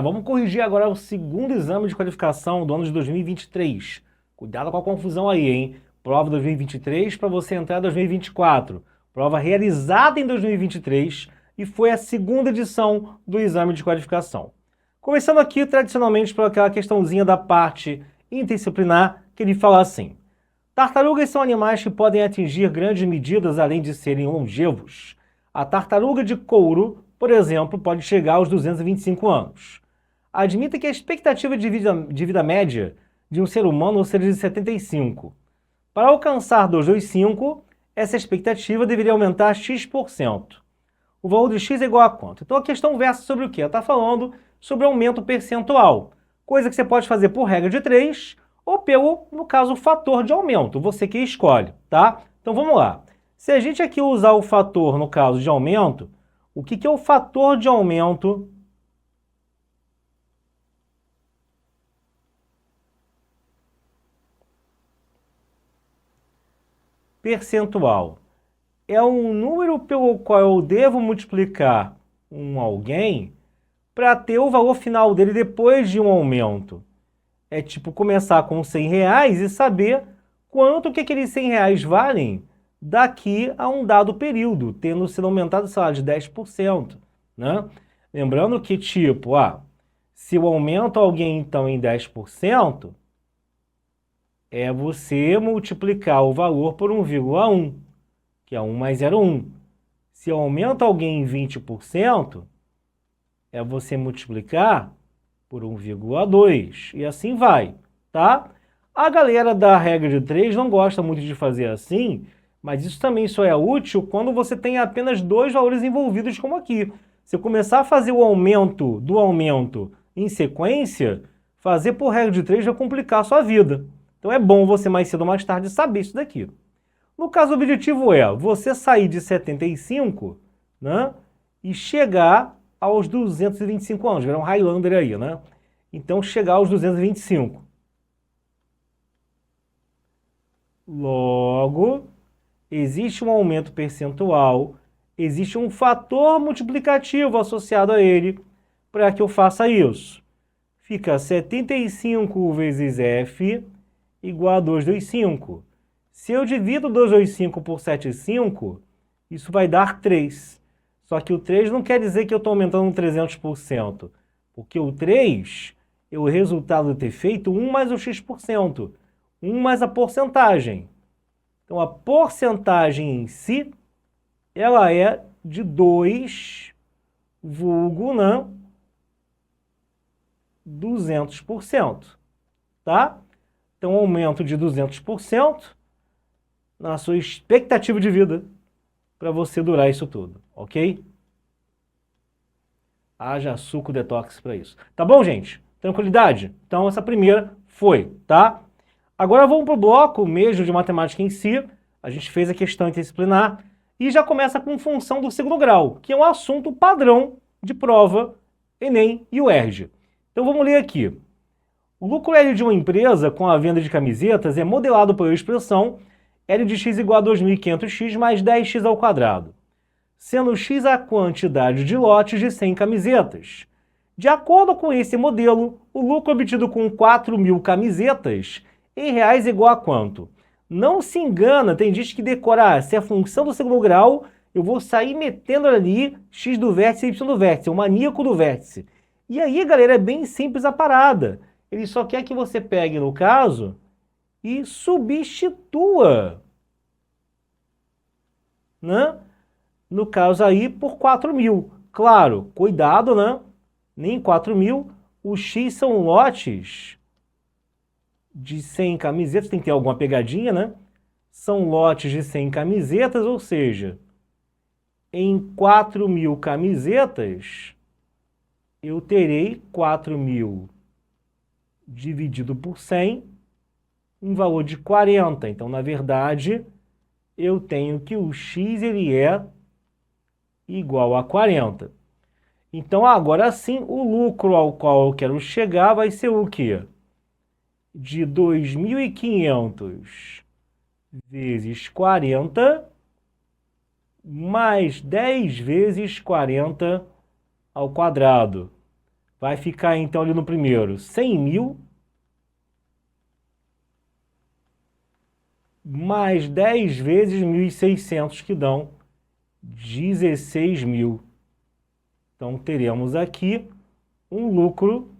galera, vamos corrigir agora o segundo exame de qualificação do ano de 2023. Cuidado com a confusão aí, hein? Prova 2023 para você entrar em 2024. Prova realizada em 2023 e foi a segunda edição do exame de qualificação. Começando aqui, tradicionalmente, por aquela questãozinha da parte interdisciplinar, que ele fala assim: tartarugas são animais que podem atingir grandes medidas além de serem longevos. A tartaruga de couro, por exemplo, pode chegar aos 225 anos. Admita que a expectativa de vida média de um ser humano seja de 75. Para alcançar 225, essa expectativa deveria aumentar x%. O valor de x é igual a quanto? Então a questão versa sobre o quê? Ela está falando sobre aumento percentual, coisa que você pode fazer por regra de 3 ou pelo, no caso, fator de aumento, você que escolhe, tá? Então vamos lá. Se a gente aqui usar o fator, no caso de aumento, o que é o fator de aumento percentual? É um número pelo qual eu devo multiplicar um alguém para ter o valor final dele depois de um aumento. É tipo começar com 100 reais e saber quanto que aqueles 100 reais valem daqui a um dado período, tendo sido aumentado, sei lá, de 10%, né? Lembrando que, tipo, se eu aumento alguém, então, em 10%, é você multiplicar o valor por 1,1, que é 1 mais 0,1. Se eu aumento alguém em 20%, é você multiplicar por 1,2, e assim vai, tá? A galera da regra de 3 não gosta muito de fazer assim, mas isso também só é útil quando você tem apenas dois valores envolvidos, como aqui. Se eu começar a fazer o aumento do aumento em sequência, fazer por regra de 3 vai complicar a sua vida. Então é bom você mais cedo ou mais tarde saber isso daqui. No caso, o objetivo é você sair de 75, né, e chegar aos 225 anos, virar um Highlander aí, né? Então, chegar aos 225. Logo, existe um aumento percentual, existe um fator multiplicativo associado a ele para que eu faça isso. Fica 75 vezes f igual a 225. Se eu divido 225 por 75, isso vai dar 3. Só que o 3 não quer dizer que eu estou aumentando 300%, porque o 3 é o resultado de ter feito 1 mais o x%, 1 mais a porcentagem. Então, a porcentagem em si, ela é de 2, vulgo, 200%, tá? Então, aumento de 200% na sua expectativa de vida para você durar isso tudo, ok? Haja suco detox para isso. Tá bom, gente? Tranquilidade? Então, essa primeira foi, tá? Agora vamos para o bloco mesmo de matemática em si. A gente fez a questão interdisciplinar e já começa com função do segundo grau, que é um assunto padrão de prova Enem e UERJ. Então vamos ler aqui. O lucro L de uma empresa com a venda de camisetas é modelado pela expressão L de x igual a 2.500x mais 10x ao quadrado, sendo x a quantidade de lotes de 100 camisetas. De acordo com esse modelo, o lucro obtido com 4.000 camisetas em reais é igual a quanto? Não se engana, tem gente que decora, se é função do segundo grau, eu vou sair metendo ali x do vértice e y do vértice, é o maníaco do vértice. E aí, galera, é bem simples a parada. Ele só quer que você pegue, no caso, e substitua, né? No caso aí, por 4.000. Claro, cuidado, né? Nem 4.000. O X são lotes de 100 camisetas, tem que ter alguma pegadinha, né? São lotes de 100 camisetas, ou seja, em 4.000 camisetas, eu terei 4.000 dividido por 100, um valor de 40. Então, na verdade, eu tenho que o X ele é igual a 40. Então, agora sim, o lucro ao qual eu quero chegar vai ser o quê? De 2.500 vezes 40 mais 10 vezes 40 ao quadrado. vai ficar então ali no primeiro 100.000 mais 10 vezes 1.600, que dão 16.000. Então teremos aqui um lucro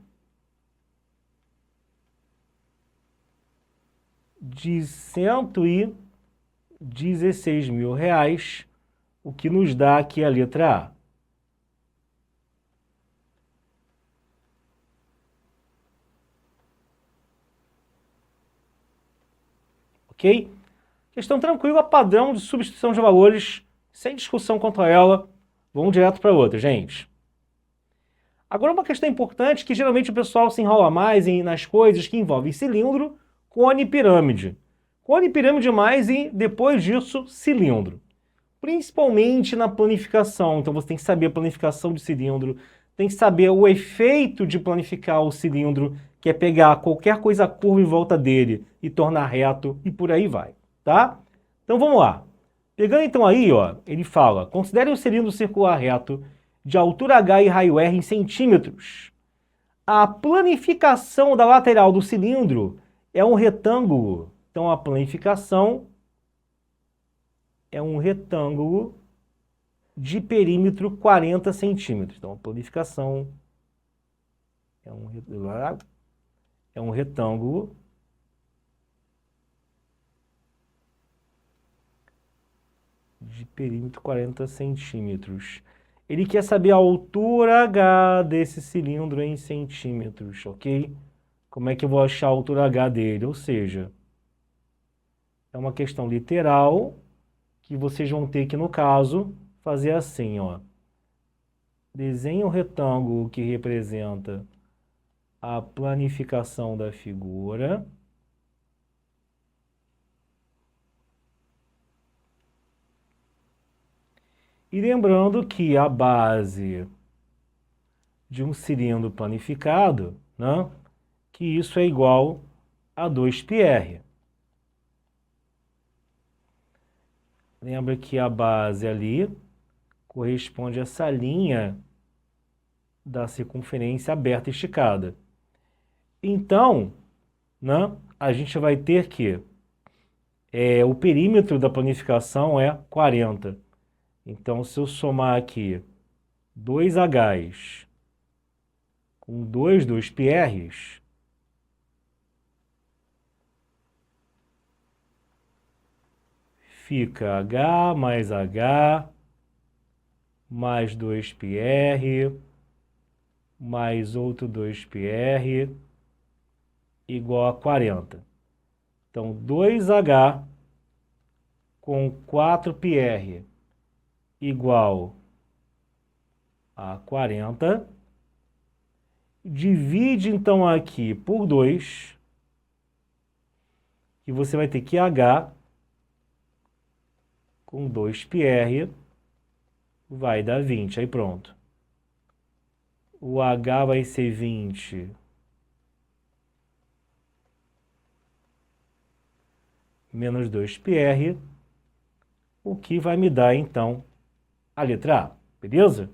de R$116.000, o que nos dá aqui a letra A. Ok? Questão tranquila, padrão de substituição de valores, sem discussão quanto a ela. Vamos direto para outra, gente. Agora uma questão importante que geralmente o pessoal se enrola mais nas coisas que envolvem cilindro, cone e pirâmide. Cone e pirâmide mais e, depois disso, cilindro. Principalmente na planificação. Então você tem que saber a planificação de cilindro, tem que saber o efeito de planificar o cilindro, que é pegar qualquer coisa curva em volta dele e tornar reto, e por aí vai, tá? Então vamos lá. Pegando então aí, ó, ele fala, considere um cilindro circular reto de altura H e raio R em centímetros. A planificação da lateral do cilindro é um retângulo. Então a planificação é um retângulo de perímetro 40 centímetros. Então a planificação é um retângulo de perímetro 40 centímetros. Ele quer saber a altura H desse cilindro em centímetros, ok? Como é que eu vou achar a altura H dele? Ou seja, é uma questão literal que vocês vão ter que, no caso, fazer assim, ó. Desenhe um retângulo que representa a planificação da figura. E lembrando que a base de um cilindro planificado, né, que isso é igual a 2πr. Lembra que a base ali corresponde a essa linha da circunferência aberta e esticada. Então, né, a gente vai ter que o perímetro da planificação é 40. Então, se eu somar aqui 2Hs com 2πrs, fica H mais H mais 2πr mais outro 2πr igual a 40. Então, 2H com 4πr igual a 40. Divide, então, aqui por 2. E você vai ter que H com 2πr vai dar 20. Aí pronto. O H vai ser 20 menos 2πr, o que vai me dar, então, a letra A, beleza?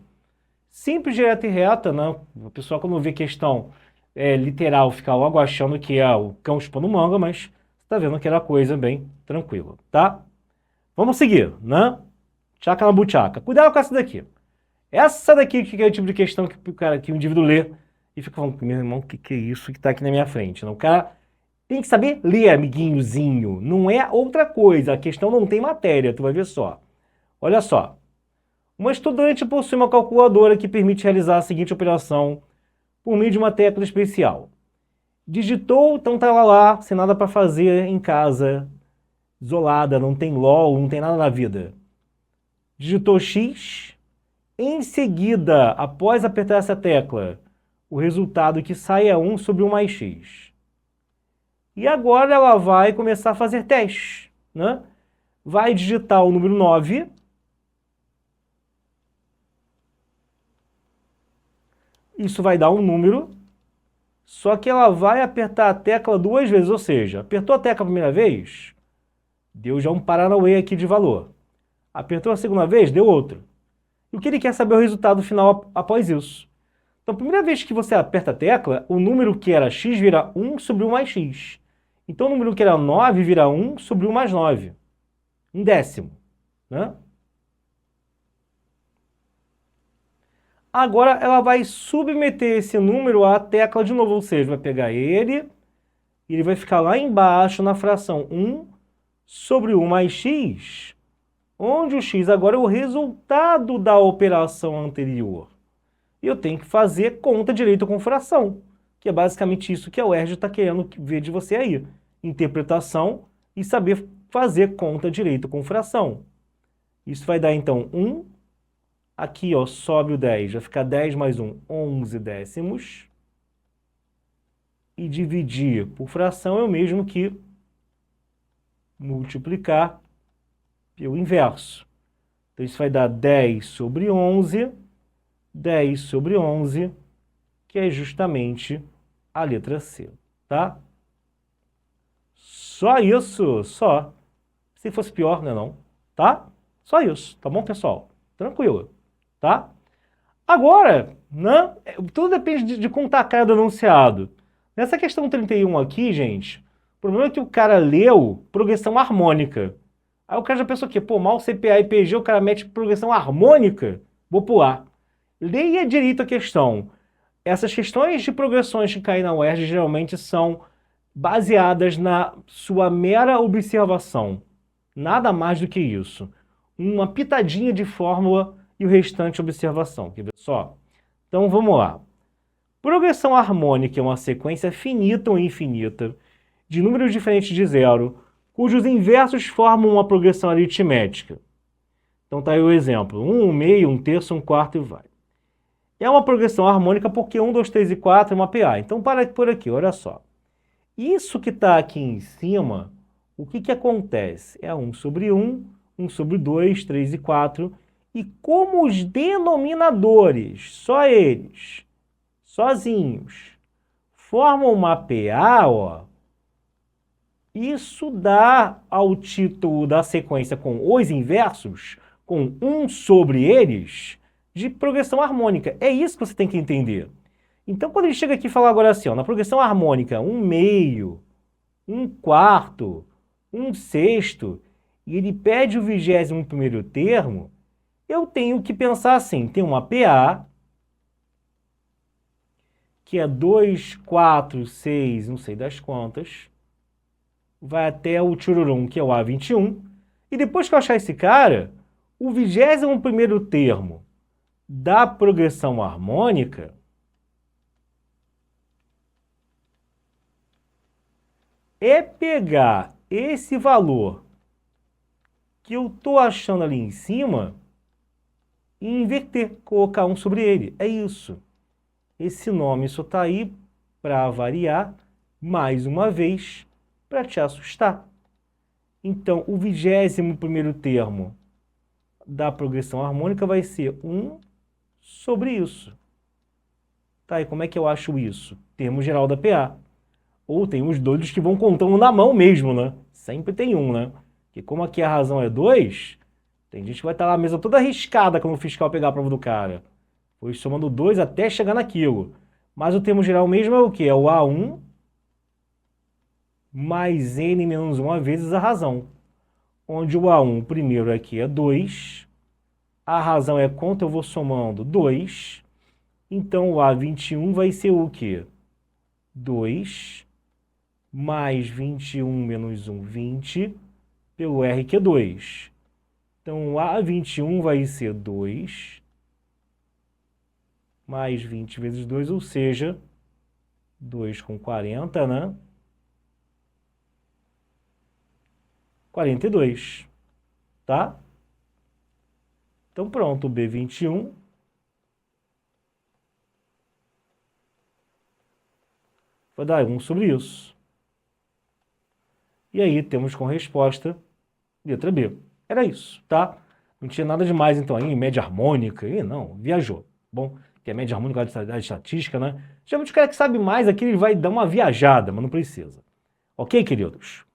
Simples, direta e reta, né? O pessoal, quando vê questão literal, fica logo achando que é o cão chupando manga, mas você está vendo que era coisa bem tranquila, tá? Vamos seguir, né? Tchaca na buchaca. Cuidado com essa daqui. Essa daqui que é o tipo de questão que o indivíduo lê e fica falando, meu irmão, o que é isso que está aqui na minha frente? Não, o cara tem que saber ler, amiguinhozinho. Não é outra coisa. A questão não tem matéria, tu vai ver só. Olha só. Uma estudante possui uma calculadora que permite realizar a seguinte operação por meio de uma tecla especial. Digitou, então tá lá, sem nada para fazer em casa, isolada, não tem LOL, não tem nada na vida. Digitou X, em seguida, após apertar essa tecla, o resultado que sai é 1 sobre 1 mais X. E agora ela vai começar a fazer testes, né? Vai digitar o número 9. Isso vai dar um número, só que ela vai apertar a tecla 2 vezes, ou seja, apertou a tecla a primeira vez, deu já um paranauê aqui de valor. Apertou a segunda vez, deu outro. E o que ele quer saber é o resultado final após isso. Então, a primeira vez que você aperta a tecla, o número que era x vira 1 sobre 1 mais x. Então, o número que era 9 vira 1 sobre 1 mais 9. 1/10, né? Agora, ela vai submeter esse número à tecla de novo, ou seja, vai pegar ele, e ele vai ficar lá embaixo na fração 1 sobre 1 mais x, onde o x agora é o resultado da operação anterior. E eu tenho que fazer conta direito com fração, que é basicamente isso que a UERJ está querendo ver de você aí. Interpretação e saber fazer conta direito com fração. Isso vai dar, então, 1. Aqui, ó, sobe o 10, vai ficar 10 mais 1, 11 décimos. E dividir por fração é o mesmo que multiplicar pelo inverso. Então, isso vai dar 10 sobre 11, 10 sobre 11, que é justamente a letra C, tá? Só isso, só. Se fosse pior, né, não? Tá? Só isso, tá bom, pessoal? Tranquilo, tá? Agora, né, tudo depende de como tá a cara do enunciado. Nessa questão 31 aqui, gente, o problema é que o cara leu progressão harmônica. Aí o cara já pensou que, pô, mal CPA e PG, o cara mete progressão harmônica? Vou pular. Leia direito a questão. Essas questões de progressões que caem na UERJ geralmente são baseadas na sua mera observação. Nada mais do que isso. Uma pitadinha de fórmula e o restante observação. Quer ver só? Então vamos lá. Progressão harmônica é uma sequência finita ou infinita de números diferentes de zero, cujos inversos formam uma progressão aritmética. Então tá aí o exemplo. 1, 1 meio, 1 terço, 1 quarto e vai. É uma progressão harmônica porque 1, 2, 3 e 4 é uma PA. Então para por aqui, olha só. Isso que está aqui em cima, o que acontece? É 1 sobre 1, 1 sobre 2, 3 e 4. E como os denominadores, só eles, sozinhos, formam uma PA, ó, isso dá ao título da sequência com os inversos, com 1 sobre eles, de progressão harmônica. É isso que você tem que entender. Então, quando ele chega aqui e fala agora assim, ó, na progressão harmônica, 1 meio, 1 quarto, 1 sexto, e ele pede o 21º termo, eu tenho que pensar assim, tem uma PA, que é 2, 4, 6, não sei das quantas, vai até o tchururum, que é o A21, e depois que eu achar esse cara, o 21º termo da progressão harmônica é pegar esse valor que eu estou achando ali em cima e inverter, colocar 1 sobre ele. É isso. Esse nome só está aí para variar, mais uma vez, para te assustar. Então, o 21º termo da progressão harmônica vai ser 1 sobre isso. Tá, e como é que eu acho isso? Termo geral da PA. Ou tem os doidos que vão contando na mão mesmo, né? Sempre tem um, né? Porque como aqui a razão é 2, tem gente que vai estar lá a mesa toda arriscada quando o fiscal pegar a prova do cara. Foi somando 2 até chegar naquilo. Mas o termo geral mesmo é o quê? É o A1 mais N menos 1 vezes a razão. Onde o A1 primeiro aqui é 2. A razão é quanto eu vou somando? 2. Então o A21 vai ser o quê? 2 mais 21 menos 1, 20, pelo R que é 2. Então, o A21 vai ser 2 mais 20 vezes 2, ou seja, 2 com 40, né? 42, tá? Então, pronto, o B21 vai dar 1 sobre isso. E aí temos com resposta letra B. Era isso, tá? Não tinha nada demais então aí, média harmônica, e não, viajou. Bom, que é média harmônica da estatística, né? Geralmente o cara que sabe mais aqui, ele vai dar uma viajada, mas não precisa. Ok, queridos?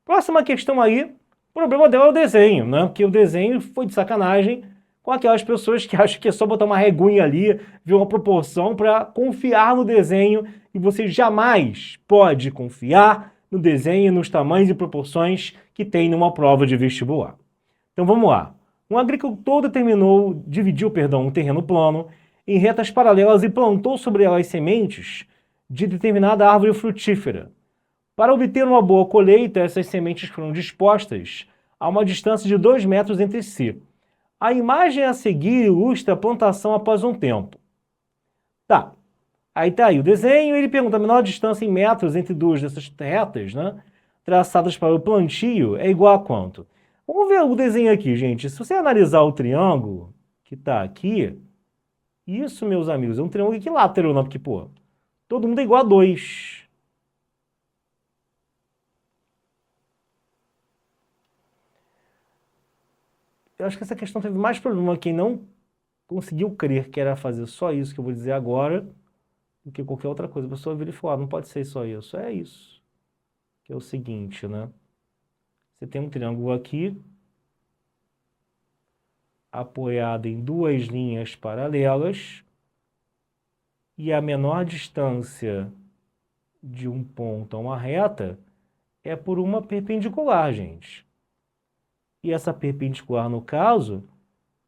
Próxima questão aí, o problema dela é o desenho, né? Porque o desenho foi de sacanagem, com aquelas pessoas que acham que é só botar uma reguinha ali, ver uma proporção para confiar no desenho, e você jamais pode confiar no desenho, nos tamanhos e proporções que tem numa prova de vestibular. Então vamos lá. Um agricultor dividiu um terreno plano em retas paralelas e plantou sobre elas sementes de determinada árvore frutífera. Para obter uma boa colheita, essas sementes foram dispostas a uma distância de 2 metros entre si. A imagem a seguir ilustra a plantação após um tempo. Tá, aí tá aí o desenho, ele pergunta a menor distância em metros entre duas dessas retas, né, traçadas para o plantio, é igual a quanto? Vamos ver o desenho aqui, gente. Se você analisar o triângulo que está aqui, isso, meus amigos, é um triângulo equilátero, não? Porque, pô, todo mundo é igual a 2. Eu acho que essa questão teve mais problema quem não conseguiu crer que era fazer só isso que eu vou dizer agora, do que qualquer outra coisa. A pessoa vira e fala, não pode ser só isso. É isso. Que é o seguinte, né? Você tem um triângulo aqui, apoiado em duas linhas paralelas, e a menor distância de um ponto a uma reta é por uma perpendicular, gente. E essa perpendicular, no caso,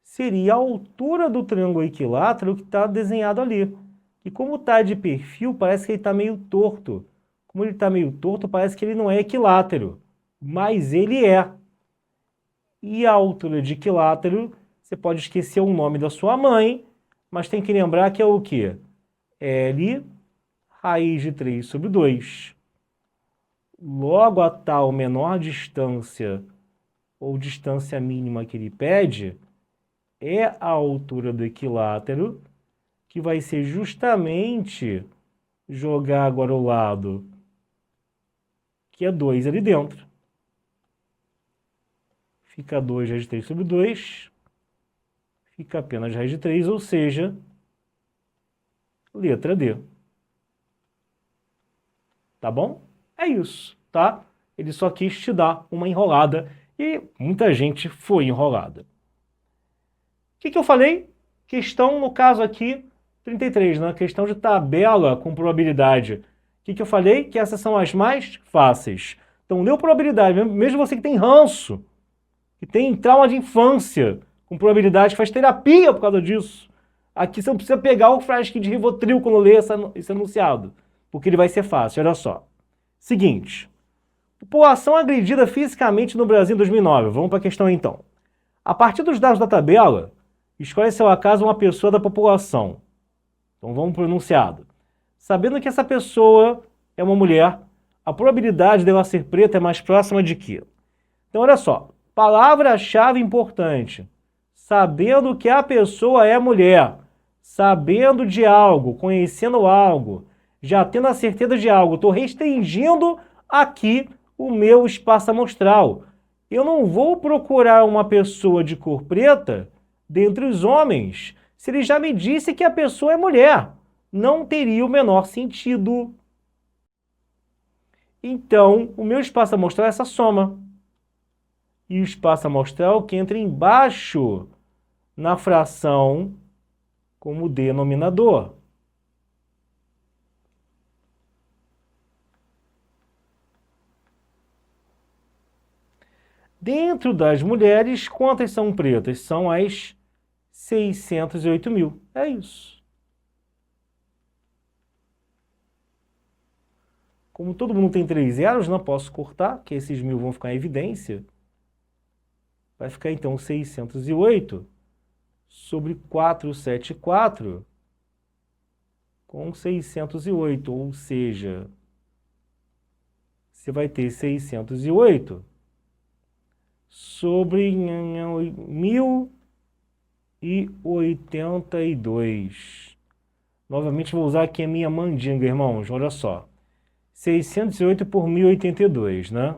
seria a altura do triângulo equilátero que está desenhado ali. E como está de perfil, parece que ele está meio torto. Como ele está meio torto, parece que ele não é equilátero, mas ele é. E a altura de equilátero, você pode esquecer o nome da sua mãe, mas tem que lembrar que é o quê? L raiz de 3 sobre 2. Logo, a tal menor distância, ou distância mínima que ele pede, é a altura do equilátero, que vai ser justamente jogar agora o lado, que é 2 ali dentro. Fica 2 raiz de 3 sobre 2, fica apenas raiz de 3, ou seja, letra D. Tá bom? É isso, tá? Ele só quis te dar uma enrolada e muita gente foi enrolada. O que eu falei? Questão, no caso aqui, 33, né? Questão de tabela com probabilidade. O que eu falei? Que essas são as mais fáceis. Então, leu probabilidade, mesmo você que tem ranço, que tem trauma de infância, com probabilidade, que faz terapia por causa disso. Aqui você não precisa pegar o frasco de Rivotril quando lê esse enunciado, porque ele vai ser fácil, olha só. Seguinte, população agredida fisicamente no Brasil em 2009. Vamos para a questão então. A partir dos dados da tabela, escolhe se ao acaso uma pessoa da população. Então vamos para o enunciado. Sabendo que essa pessoa é uma mulher, a probabilidade dela ser preta é mais próxima de quê? Então olha só, palavra-chave importante. Sabendo que a pessoa é mulher, sabendo de algo, conhecendo algo, já tendo a certeza de algo, estou restringindo aqui o meu espaço amostral. Eu não vou procurar uma pessoa de cor preta dentre os homens, se ele já me disse que a pessoa é mulher. Não teria o menor sentido. Então, o meu espaço amostral é essa soma. E o espaço amostral que entra embaixo na fração como denominador. Dentro das mulheres, quantas são pretas? São as 608 mil. É isso. Como todo mundo tem 3 zeros, não posso cortar, que esses mil vão ficar em evidência. Vai ficar então 608 sobre 474 com 608, ou seja, você vai ter 608 sobre 1082. Novamente vou usar aqui a minha mandinga, irmãos, olha só. 608 por 1082, né?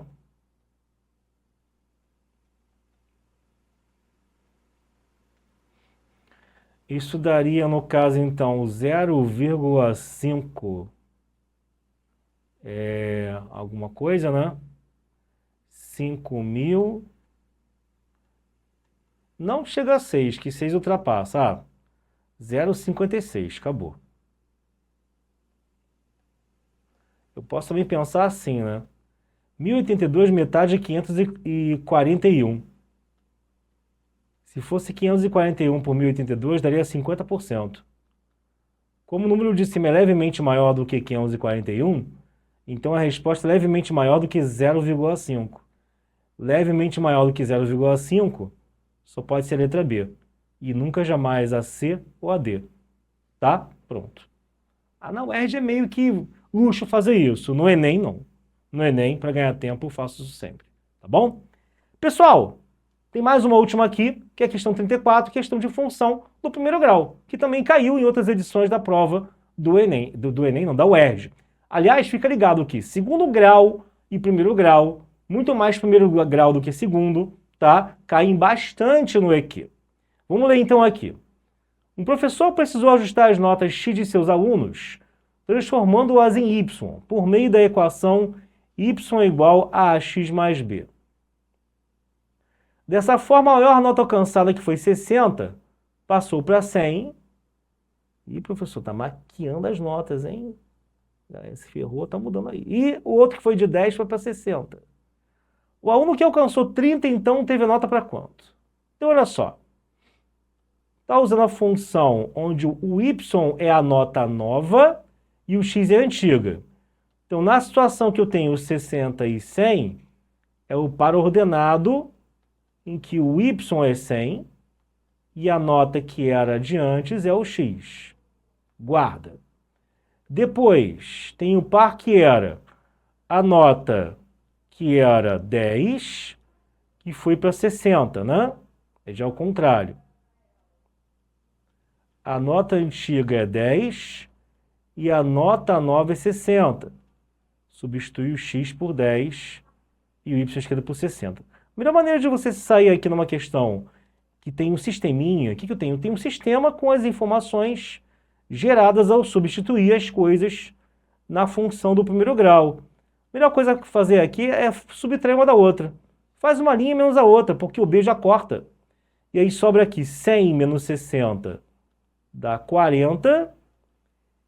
Isso daria, no caso, então, 0,5 alguma coisa, né? 5.000 Não chega a 6, que 6 ultrapassa. Ah, 0,56, acabou. Eu posso também pensar assim, né? 1082 metade de 541. Se fosse 541 por 1082, daria 50%. Como o número de cima é levemente maior do que 541, então a resposta é levemente maior do que 0,5. Levemente maior do que 0,5 só pode ser a letra B. E nunca jamais a C ou a D. Tá? Pronto. Na UERJ é meio que luxo fazer isso. No Enem, não. No Enem, para ganhar tempo, eu faço isso sempre. Tá bom? Pessoal, tem mais uma última aqui, que é a questão 34, questão de função do primeiro grau, que também caiu em outras edições da prova do Enem, da UERJ. Aliás, fica ligado aqui, segundo grau e primeiro grau, muito mais primeiro grau do que segundo, tá? Caem bastante no EQ. Vamos ler então aqui. Um professor precisou ajustar as notas X de seus alunos, transformando-as em Y, por meio da equação y igual a ax mais b. Dessa forma, a maior nota alcançada, que foi 60, passou para 100. Ih, professor, tá maquiando as notas, hein? Se ferrou, tá mudando aí. E o outro que foi de 10 foi para 60. O aluno que alcançou 30, então, teve a nota para quanto? Então, olha só. Está usando a função onde o y é a nota nova e o x é antiga. Então, na situação que eu tenho 60 e 100, é o par ordenado em que o y é 100 e a nota que era de antes é o x. Guarda. Depois, tem o par que era a nota que era 10, que foi para 60, né? É já o contrário. A nota antiga é 10 e a nota nova é 60. Substitui o x por 10 e o y esquerdo por 60. A melhor maneira de você sair aqui numa questão que tem um sisteminha, o que eu tenho? Eu tenho um sistema com as informações geradas ao substituir as coisas na função do primeiro grau. A melhor coisa que fazer aqui é subtrair uma da outra. Faz uma linha menos a outra, porque o B já corta. E aí sobra aqui 100 menos 60 dá 40.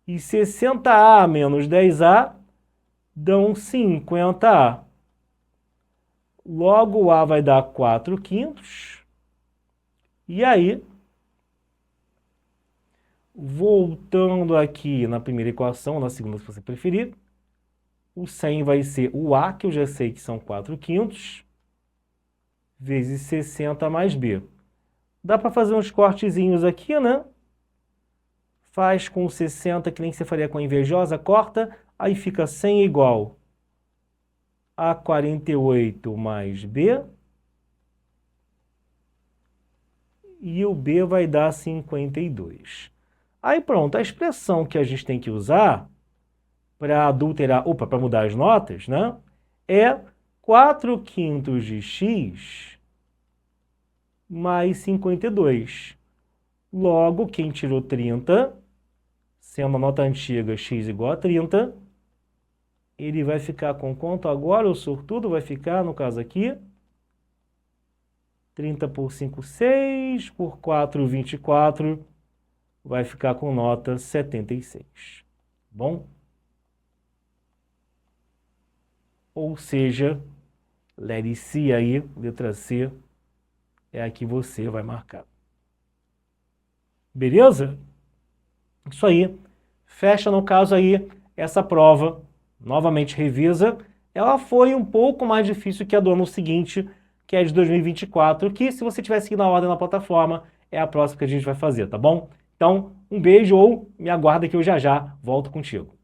E 60A menos 10A dão 50A. Logo, o A vai dar 4/5. E aí, voltando aqui na primeira equação, na segunda, se você preferir, o 100 vai ser o A, que eu já sei que são 4/5, vezes 60 mais B. Dá para fazer uns cortezinhos aqui, né? Faz com 60, que nem você faria com a invejosa, corta, aí fica 100 igual a 48 mais B. E o B vai dar 52. Aí pronto, a expressão que a gente tem que usar para para mudar as notas, né? É 4/5 de x mais 52. Logo, quem tirou 30, sendo a nota antiga x igual a 30, ele vai ficar com quanto agora? O sortudo vai ficar, no caso aqui, 30 por 5, 6, por 4, 24, vai ficar com nota 76. Bom? Ou seja, letra C aí, letra C, é a que você vai marcar. Beleza? Isso aí. Fecha, no caso aí, essa prova. Novamente revisa. Ela foi um pouco mais difícil que a do ano seguinte, que é de 2024, que se você tiver seguindo a ordem na plataforma, é a próxima que a gente vai fazer, tá bom? Então, um beijo ou me aguarda que eu já volto contigo.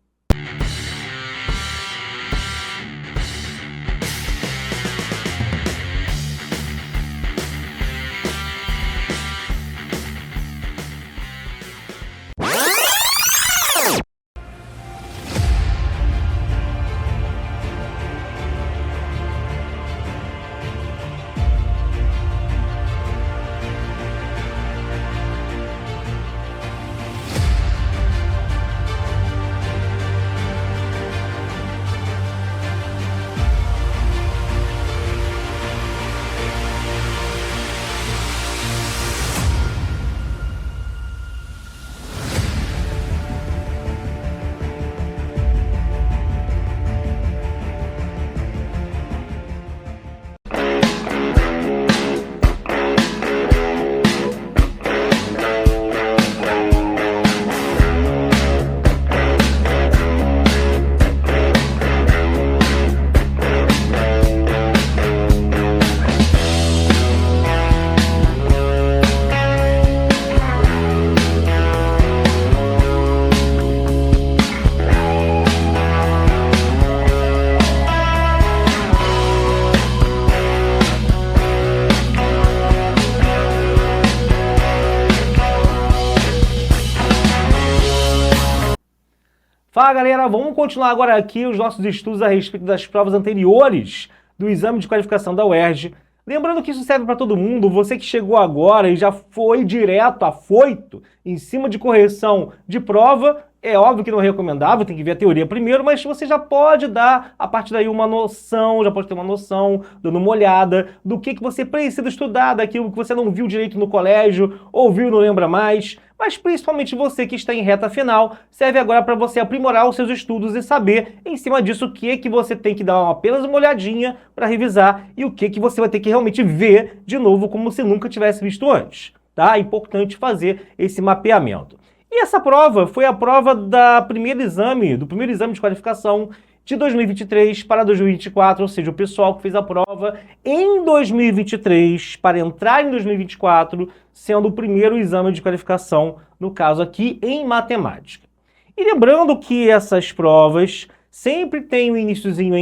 Fala galera, vamos continuar agora aqui os nossos estudos a respeito das provas anteriores do exame de qualificação da UERJ. Lembrando que isso serve para todo mundo, você que chegou agora e já foi direto, afoito, em cima de correção de prova, é óbvio que não é recomendável, tem que ver a teoria primeiro, mas você já pode dar, a partir daí, uma noção, já pode ter uma noção, dando uma olhada do que você precisa estudar, daquilo que você não viu direito no colégio, ou viu e não lembra mais, mas principalmente você que está em reta final, serve agora para você aprimorar os seus estudos e saber, em cima disso, o que você tem que dar apenas uma olhadinha para revisar e o que você vai ter que realmente ver de novo como se nunca tivesse visto antes. Tá? É importante fazer esse mapeamento. E essa prova foi a prova do primeiro exame de qualificação de 2023 para 2024, ou seja, o pessoal que fez a prova em 2023 para entrar em 2024, sendo o primeiro exame de qualificação, no caso aqui, em matemática. E lembrando que essas provas sempre têm um iniciozinho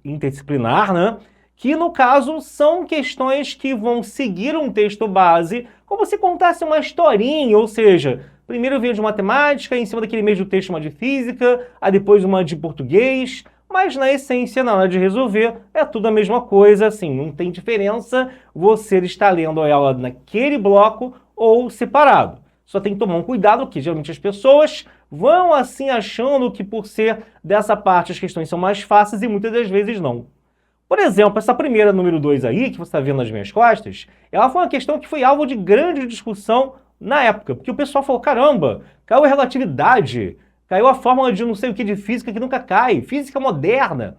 interdisciplinar, né? Que no caso são questões que vão seguir um texto base, como se contasse uma historinha, ou seja, primeiro veio de matemática, em cima daquele mesmo texto uma de física, aí depois uma de português, mas na essência, na hora de resolver, é tudo a mesma coisa, assim, não tem diferença você estar lendo ela naquele bloco ou separado. Só tem que tomar um cuidado, que geralmente as pessoas vão assim achando que por ser dessa parte as questões são mais fáceis e muitas das vezes não. Por exemplo, essa primeira, número 2 aí, que você está vendo nas minhas costas, ela foi uma questão que foi alvo de grande discussão na época, porque o pessoal falou, caramba, caiu a relatividade, caiu a fórmula de não sei o que de física que nunca cai, física moderna.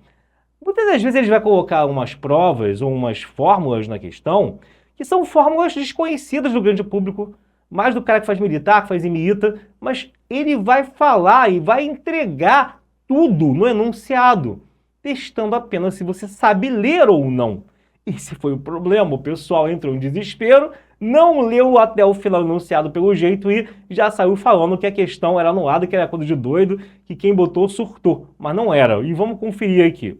Muitas das vezes eles vão colocar umas provas ou umas fórmulas na questão que são fórmulas desconhecidas do grande público, mais do cara que faz militar, que faz imita, mas ele vai falar e vai entregar tudo no enunciado, testando apenas se você sabe ler ou não. Esse foi o problema, o pessoal entrou em desespero, não leu até o final enunciado pelo jeito e já saiu falando que a questão era anulada, que era coisa de doido, que quem botou surtou, mas não era. E vamos conferir aqui.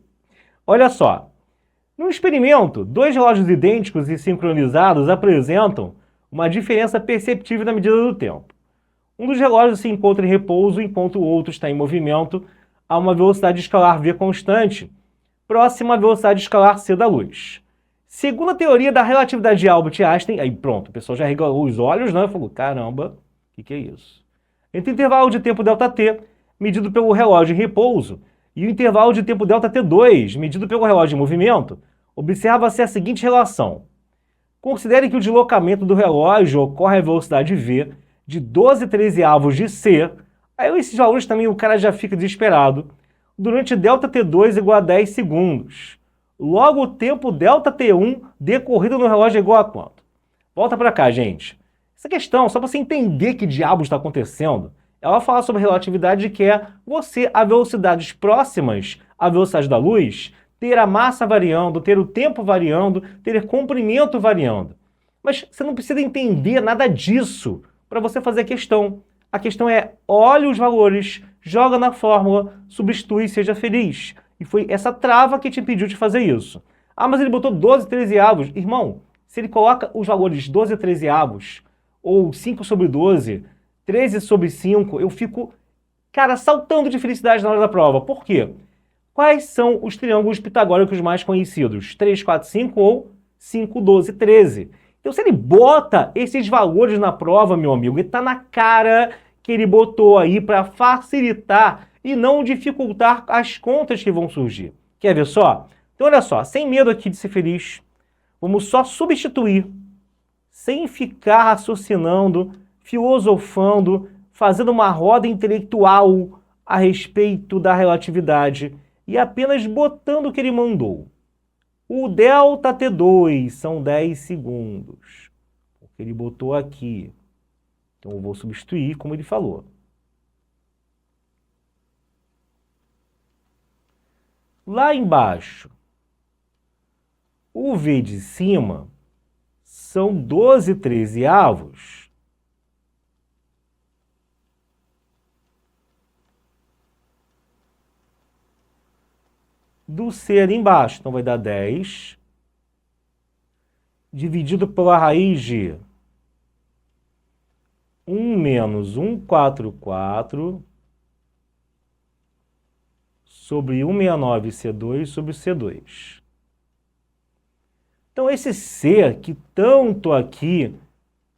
Olha só, no experimento, dois relógios idênticos e sincronizados apresentam uma diferença perceptível na medida do tempo. Um dos relógios se encontra em repouso, enquanto o outro está em movimento a uma velocidade escalar v constante, próxima à velocidade escalar c da luz. Segundo a teoria da relatividade de Albert Einstein, aí pronto, o pessoal já regalou os olhos, né? Falou, caramba, o que é isso? Entre o intervalo de tempo ΔT, medido pelo relógio em repouso, e o intervalo de tempo ΔT2, medido pelo relógio em movimento, observa-se a seguinte relação. Considere que o deslocamento do relógio ocorre à velocidade v de 12/13 de c, aí esses valores também o cara já fica desesperado, durante ΔT2 igual a 10 segundos. Logo o tempo ΔT1 decorrido no relógio é igual a quanto? Volta para cá, gente. Essa questão, só para você entender que diabos está acontecendo, ela fala sobre relatividade, que é você, a velocidades próximas à velocidade da luz, ter a massa variando, ter o tempo variando, ter comprimento variando. Mas você não precisa entender nada disso para você fazer a questão. A questão é, olha os valores, joga na fórmula, substitui e seja feliz. E foi essa trava que te impediu de fazer isso. Ah, mas ele botou 12/13. Irmão, se ele coloca os valores 12/13, ou 5/12, 13/5, eu fico, cara, saltando de felicidade na hora da prova. Por quê? Quais são os triângulos pitagóricos mais conhecidos? 3, 4, 5 ou 5, 12, 13. Então, se ele bota esses valores na prova, meu amigo, ele tá na cara que ele botou aí para facilitar e não dificultar as contas que vão surgir. Quer ver só? Então, olha só, sem medo aqui de ser feliz, vamos só substituir, sem ficar raciocinando, filosofando, fazendo uma roda intelectual a respeito da relatividade e apenas botando o que ele mandou. O ΔT2 são 10 segundos, porque ele botou aqui. Então eu vou substituir como ele falou. Lá embaixo, o V de cima são 12/13 do C ali embaixo. Então vai dar 10 dividido pela raiz de 1 menos 144 sobre 169C2 sobre C2. Então esse C que tanto aqui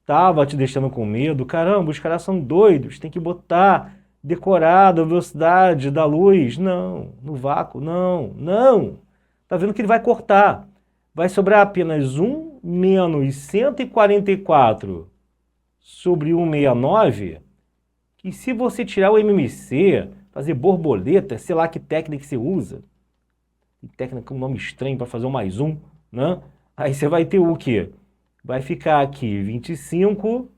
estava te deixando com medo, caramba, os caras são doidos, tem que botar decorado a velocidade da luz. Não, no vácuo, não. Tá vendo que ele vai cortar. Vai sobrar apenas 1 menos 144 sobre 169, que se você tirar o MMC, fazer borboleta, sei lá que técnica você usa, tem técnica com um nome estranho para fazer um mais um, né? Aí você vai ter o quê? Vai ficar aqui 25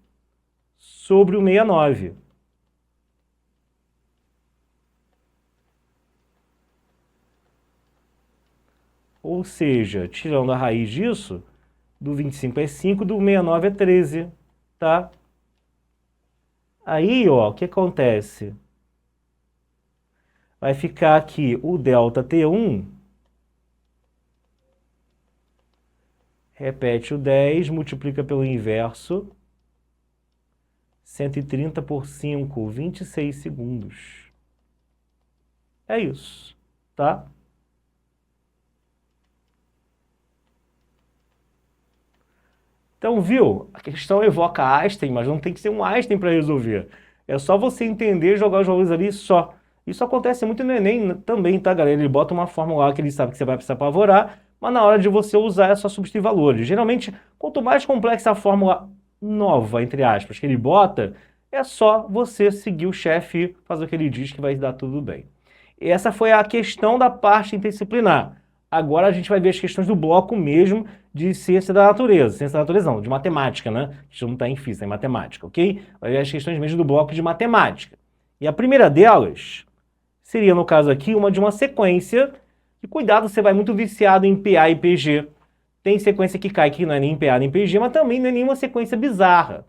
sobre o 69. Ou seja, tirando a raiz disso, do 25 é 5, do 69 é 13, tá? Aí, ó, o que acontece? Vai ficar aqui o ΔT1, repete o 10, multiplica pelo inverso, 130 por 5, 26 segundos. É isso, tá? Então, viu? A questão evoca Einstein, mas não tem que ser um Einstein para resolver. É só você entender, jogar os valores ali só. Isso acontece muito no Enem também, tá, galera? Ele bota uma fórmula lá que ele sabe que você vai precisar apavorar, mas na hora de você usar é só substituir valores. Geralmente, quanto mais complexa a fórmula nova, entre aspas, que ele bota, é só você seguir o chefe, fazer o que ele diz que vai dar tudo bem. Essa foi a questão da parte interdisciplinar. Agora a gente vai ver as questões do bloco mesmo de ciência da natureza não, de matemática, né? A gente não está em física, é em matemática, ok? Vai ver as questões mesmo do bloco de matemática. E a primeira delas seria, no caso aqui, uma de uma sequência, e cuidado, você vai muito viciado em PA e PG. Tem sequência que cai que não é nem PA nem PG, mas também não é nenhuma sequência bizarra.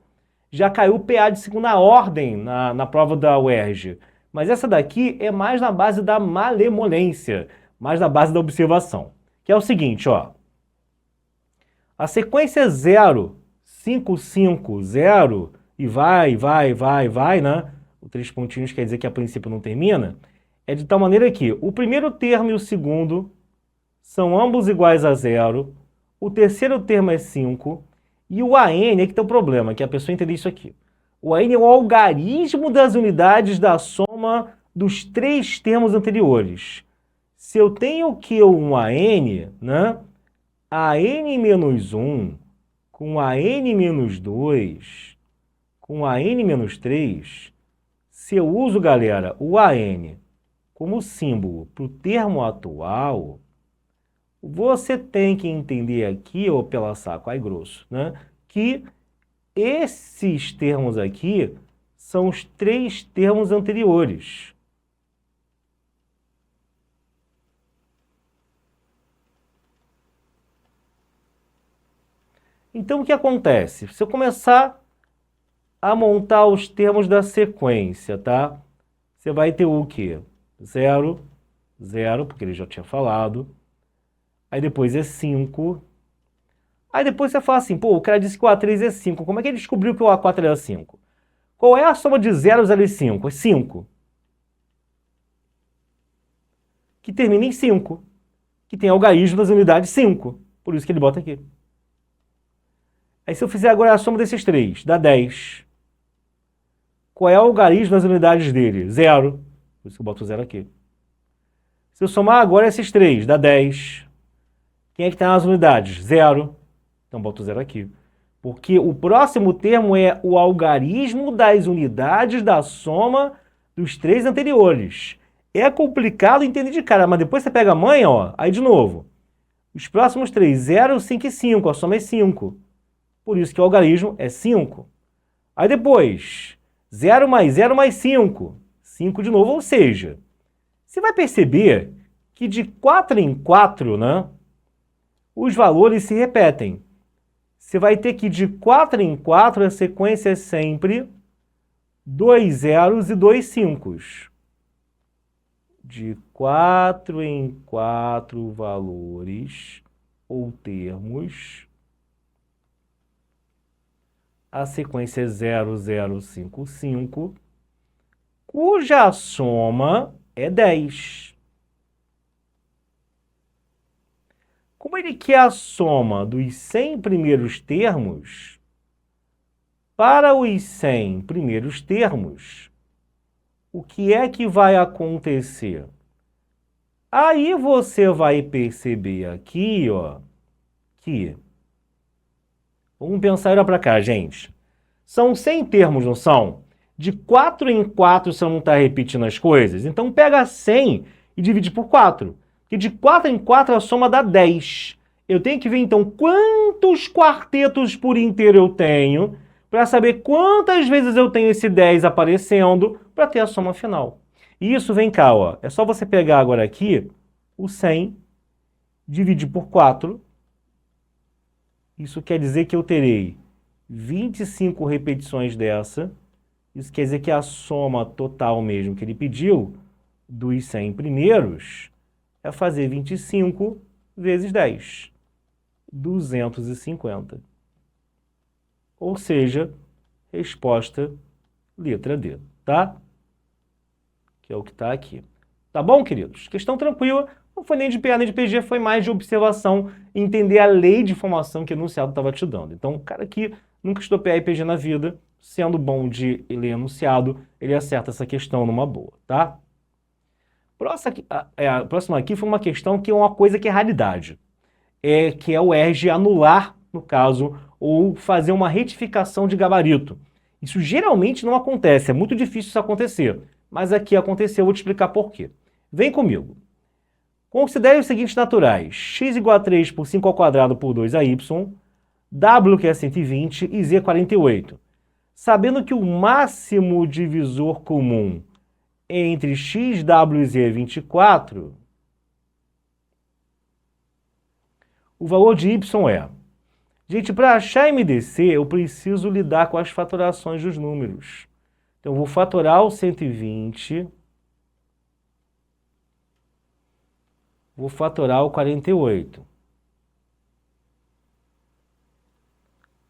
Já caiu PA de segunda ordem na prova da UERJ. Mas essa daqui é mais na base da malemolência, mais na base da observação. Que é o seguinte, ó. A sequência 0, 5, 5, 0, e vai, né? O 3 pontinhos quer dizer que a princípio não termina. É de tal maneira que o primeiro termo e o segundo são ambos iguais a 0. O terceiro termo é 5. E o AN, é que tem o problema, que a pessoa entender isso aqui. O AN é o algarismo das unidades da soma dos 3 termos anteriores. Se eu tenho aqui um AN, né? AN-1 com AN-2 com AN-3, se eu uso, galera, o AN como símbolo para o termo atual, você tem que entender aqui, ou pela saco, ai grosso, né, que esses termos aqui são os 3 termos anteriores. Então, o que acontece? Se eu começar a montar os termos da sequência, tá? Você vai ter o quê? 0, 0, porque ele já tinha falado. Aí depois é 5. Aí depois você fala assim, pô, o cara disse que o A3 é 5. Como é que ele descobriu que o A4 era 5? Qual é a soma de 0, 0 e 5? É 5. Que termina em 5. Que tem algarismo das unidades 5. Por isso que ele bota aqui. Aí se eu fizer agora a soma desses 3, dá 10. Qual é o algarismo das unidades dele? 0. Por isso que eu boto 0 aqui. Se eu somar agora esses 3, dá 10. Quem é que está nas unidades? 0. Então boto 0 aqui. Porque o próximo termo é o algarismo das unidades da soma dos 3 anteriores. É complicado entender de cara, mas depois você pega a manha, ó, aí de novo. Os próximos 3, 0, 5 e 5, a soma é 5. Por isso que o algarismo é 5. Aí depois, 0 mais 5. 5 de novo, ou seja, você vai perceber que de 4 em 4, né, os valores se repetem. Você vai ter que de 4 em 4 a sequência é sempre 2 zeros e 2 5. De 4 em 4 valores ou termos, a sequência é 0, 0, 5, 5, cuja soma é 10. Como ele quer a soma dos 100 primeiros termos, para os 100 primeiros termos, o que é que vai acontecer? Aí você vai perceber aqui, ó, que... Vamos pensar, olha para cá, gente. São 100 termos, não são? De 4 em 4 você não está repetindo as coisas? Então pega 100 e divide por 4. Porque de 4 em 4 a soma dá 10. Eu tenho que ver, então, quantos quartetos por inteiro eu tenho para saber quantas vezes eu tenho esse 10 aparecendo para ter a soma final. E isso, vem cá, ó. É só você pegar agora aqui o 100, dividir por 4. Isso quer dizer que eu terei 25 repetições dessa. Isso quer dizer que a soma total mesmo que ele pediu, dos 100 primeiros, é fazer 25 vezes 10. 250. Ou seja, resposta letra D, tá? Que é o que está aqui. Tá bom, queridos? Questão tranquila. Não foi nem de PA nem de PG, foi mais de observação e entender a lei de formação que o enunciado estava te dando. Então, o cara que nunca estudou PA e PG na vida, sendo bom de ler enunciado, ele acerta essa questão numa boa, tá? A próxima aqui foi uma questão que é uma coisa que é raridade. Que é o ERG anular, no caso, ou fazer uma retificação de gabarito. Isso geralmente não acontece, é muito difícil isso acontecer. Mas aqui aconteceu, eu vou te explicar por quê. Vem comigo. Considere os seguintes naturais: x igual a 3 por 5 ao quadrado por 2ay, w que é 120 e z 48. Sabendo que o máximo divisor comum entre x, w e z é 24, o valor de y é... Gente, para achar MDC, eu preciso lidar com as fatorações dos números. Então, eu vou fatorar o 120... Vou fatorar o 48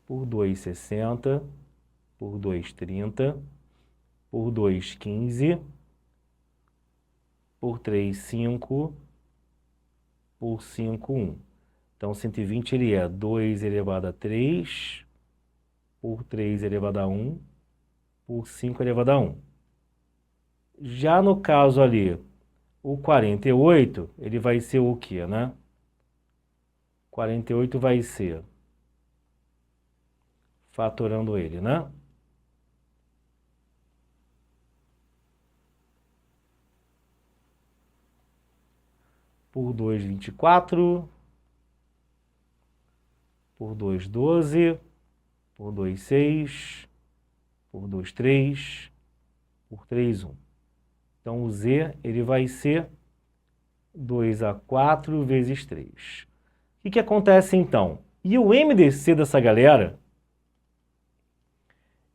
por 2,60, por 2,30, por 2,15, por 3,5, por 5,1. Então, 120 ele é 2 elevado a 3, por 3 elevado a 1, por 5 elevado a 1. Já no caso ali, o 48, ele vai ser o quê, né? 48 vai ser, fatorando ele, né? Por 2, 24, por 2, 12, por 2, 6, por 2, 3, por 3, 1. Então, o Z ele vai ser 2 a 4 vezes 3. O que acontece, então? E o MDC dessa galera,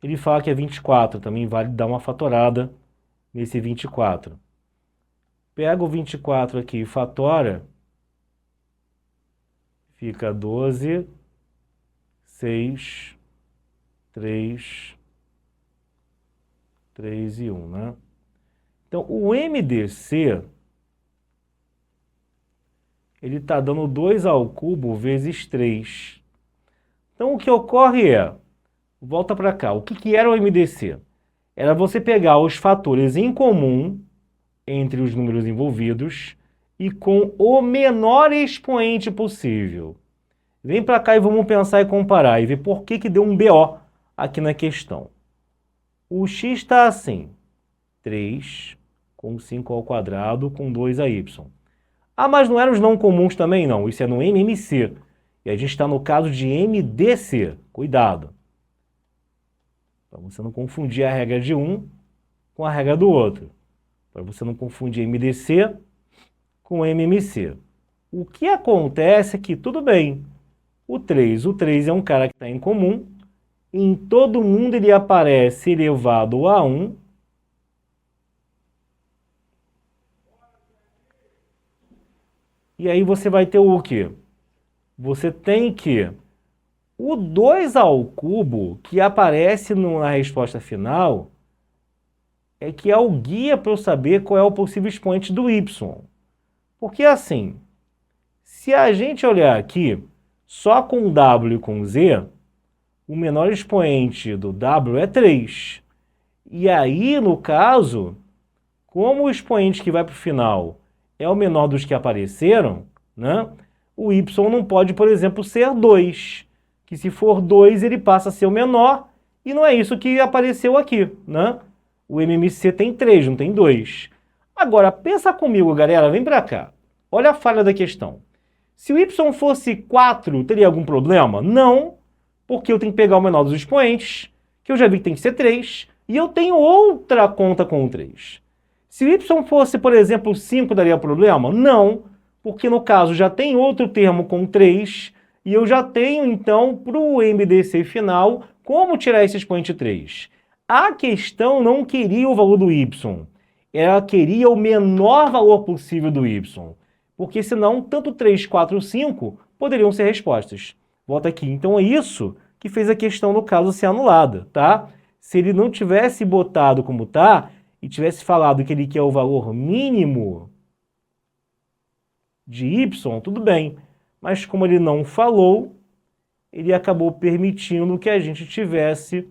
ele fala que é 24. Também vale dar uma fatorada nesse 24. Pega o 24 aqui e fatora, fica 12, 6, 3, 3 e 1, né? Então, o MDC, ele está dando 2 ao cubo vezes 3. Então, o que ocorre é, volta para cá, o que era o MDC? Era você pegar os fatores em comum entre os números envolvidos e com o menor expoente possível. Vem para cá e vamos pensar e comparar e ver por que deu um BO aqui na questão. O x está assim, 3 com 5 ao quadrado com 2ay. Ah, mas não eram os não comuns também? Não, isso é no MMC. E a gente está no caso de MDC. Cuidado. Para você não confundir a regra de um com a regra do outro. Para você não confundir MDC com MMC. O que acontece é que, tudo bem, o 3 é um cara que está em comum. Em todo mundo ele aparece elevado a 1. E aí você vai ter o quê? Você tem que... O 2 ao cubo, que aparece na resposta final, é que é o guia para eu saber qual é o possível expoente do y. Porque assim, Se a gente olhar aqui, só com W e com Z, o menor expoente do W é 3. E aí, no caso, como o expoente que vai para o final é o menor dos que apareceram, né, o y não pode, por exemplo, ser 2. Que se for 2, ele passa a ser o menor, e não é isso que apareceu aqui, né? O MMC tem 3, não tem 2. Agora, pensa comigo, galera, vem para cá. Olha a falha da questão. Se o y fosse 4, teria algum problema? Não, porque eu tenho que pegar o menor dos expoentes, que eu já vi que tem que ser 3, e eu tenho outra conta com o 3. Se o y fosse, por exemplo, 5, daria problema? Não, porque no caso já tem outro termo com 3, e eu já tenho, então, para o MDC final, como tirar esse expoente 3. A questão não queria o valor do y, ela queria o menor valor possível do y, porque senão tanto 3, 4 ou 5 poderiam ser respostas. Volta aqui. Então é isso que fez a questão, no caso, ser anulada, tá? Se ele não tivesse botado como tá, e tivesse falado que ele quer o valor mínimo de y, tudo bem. Mas como ele não falou, ele acabou permitindo que a gente tivesse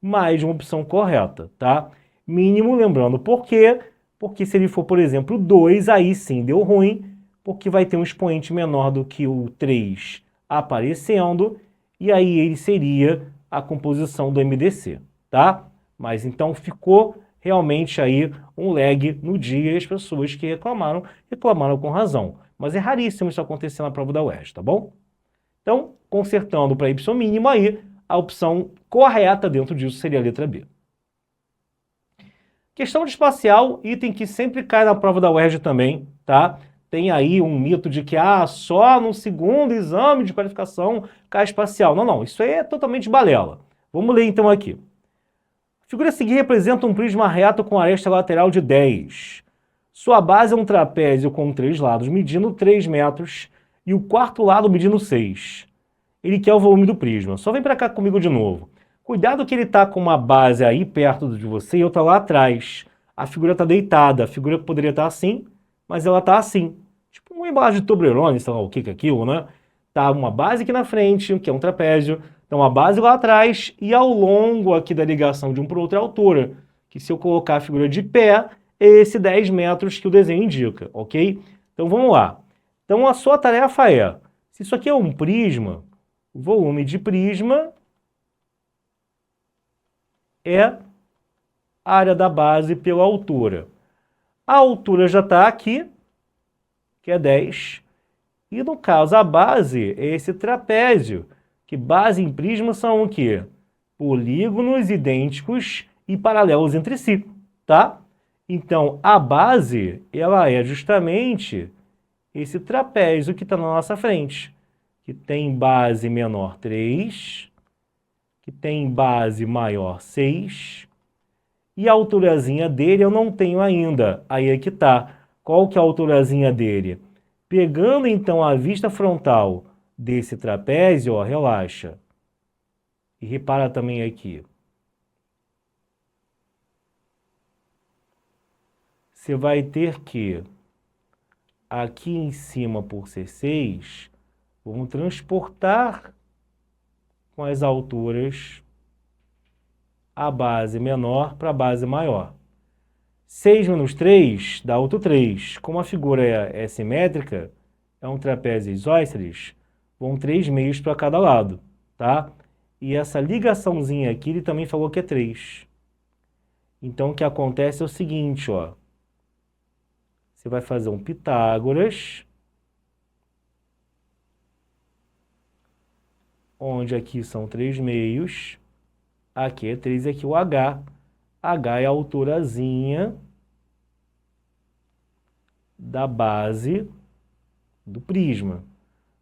mais de uma opção correta, tá? Mínimo, lembrando por quê? Porque se ele for, por exemplo, 2, aí sim deu ruim, porque vai ter um expoente menor do que o 3 aparecendo, e aí ele seria a composição do MDC, tá? Mas então ficou realmente aí um lag no dia, e as pessoas que reclamaram com razão. Mas é raríssimo isso acontecer na prova da UERJ, tá bom? Então, consertando para y mínimo aí, a opção correta dentro disso seria a letra B. Questão de espacial, item que sempre cai na prova da UERJ também, tá? Tem aí um mito de que só no segundo exame de qualificação cai espacial. Não, não, isso aí é totalmente balela. Vamos ler então aqui. A figura a seguir representa um prisma reto com aresta lateral de 10. Sua base é um trapézio com 3 lados medindo 3 metros e o quarto lado medindo 6. Ele quer o volume do prisma. Só vem para cá comigo de novo. Cuidado que ele está com uma base aí perto de você e outra lá atrás. A figura está deitada. A figura poderia estar assim, mas ela está assim. Tipo uma embalagem de Toblerone, sei lá o que é aquilo, né? Tá uma base aqui na frente, que é um trapézio. Então uma base lá atrás e ao longo aqui da ligação de um para o outro é a altura. Que se eu colocar a figura de pé, é esse 10 metros que o desenho indica, ok? Então vamos lá. Então a sua tarefa é, se isso aqui é um prisma, o volume de prisma é a área da base pela altura. A altura já está aqui, que é 10. E no caso, a base é esse trapézio, que base em prisma são o quê? Polígonos idênticos e paralelos entre si, tá? Então, a base, ela é justamente esse trapézio que está na nossa frente, que tem base menor 3, que tem base maior 6, e a alturazinha dele eu não tenho ainda. Aí é que tá. Qual que é a alturazinha dele? Pegando então a vista frontal desse trapézio, ó, relaxa. E repara também aqui. Você vai ter que, aqui em cima por ser 6, vamos transportar com as alturas a base menor para a base maior. 6 menos 3 dá outro 3. Como a figura é simétrica, é um trapézio isósceles, vão 3 meios para cada lado, tá? E essa ligaçãozinha aqui, ele também falou que é 3. Então, o que acontece é o seguinte, ó. Você vai fazer um Pitágoras, onde aqui são 3 meios, aqui é 3 e aqui o H. H é a alturazinha da base do prisma.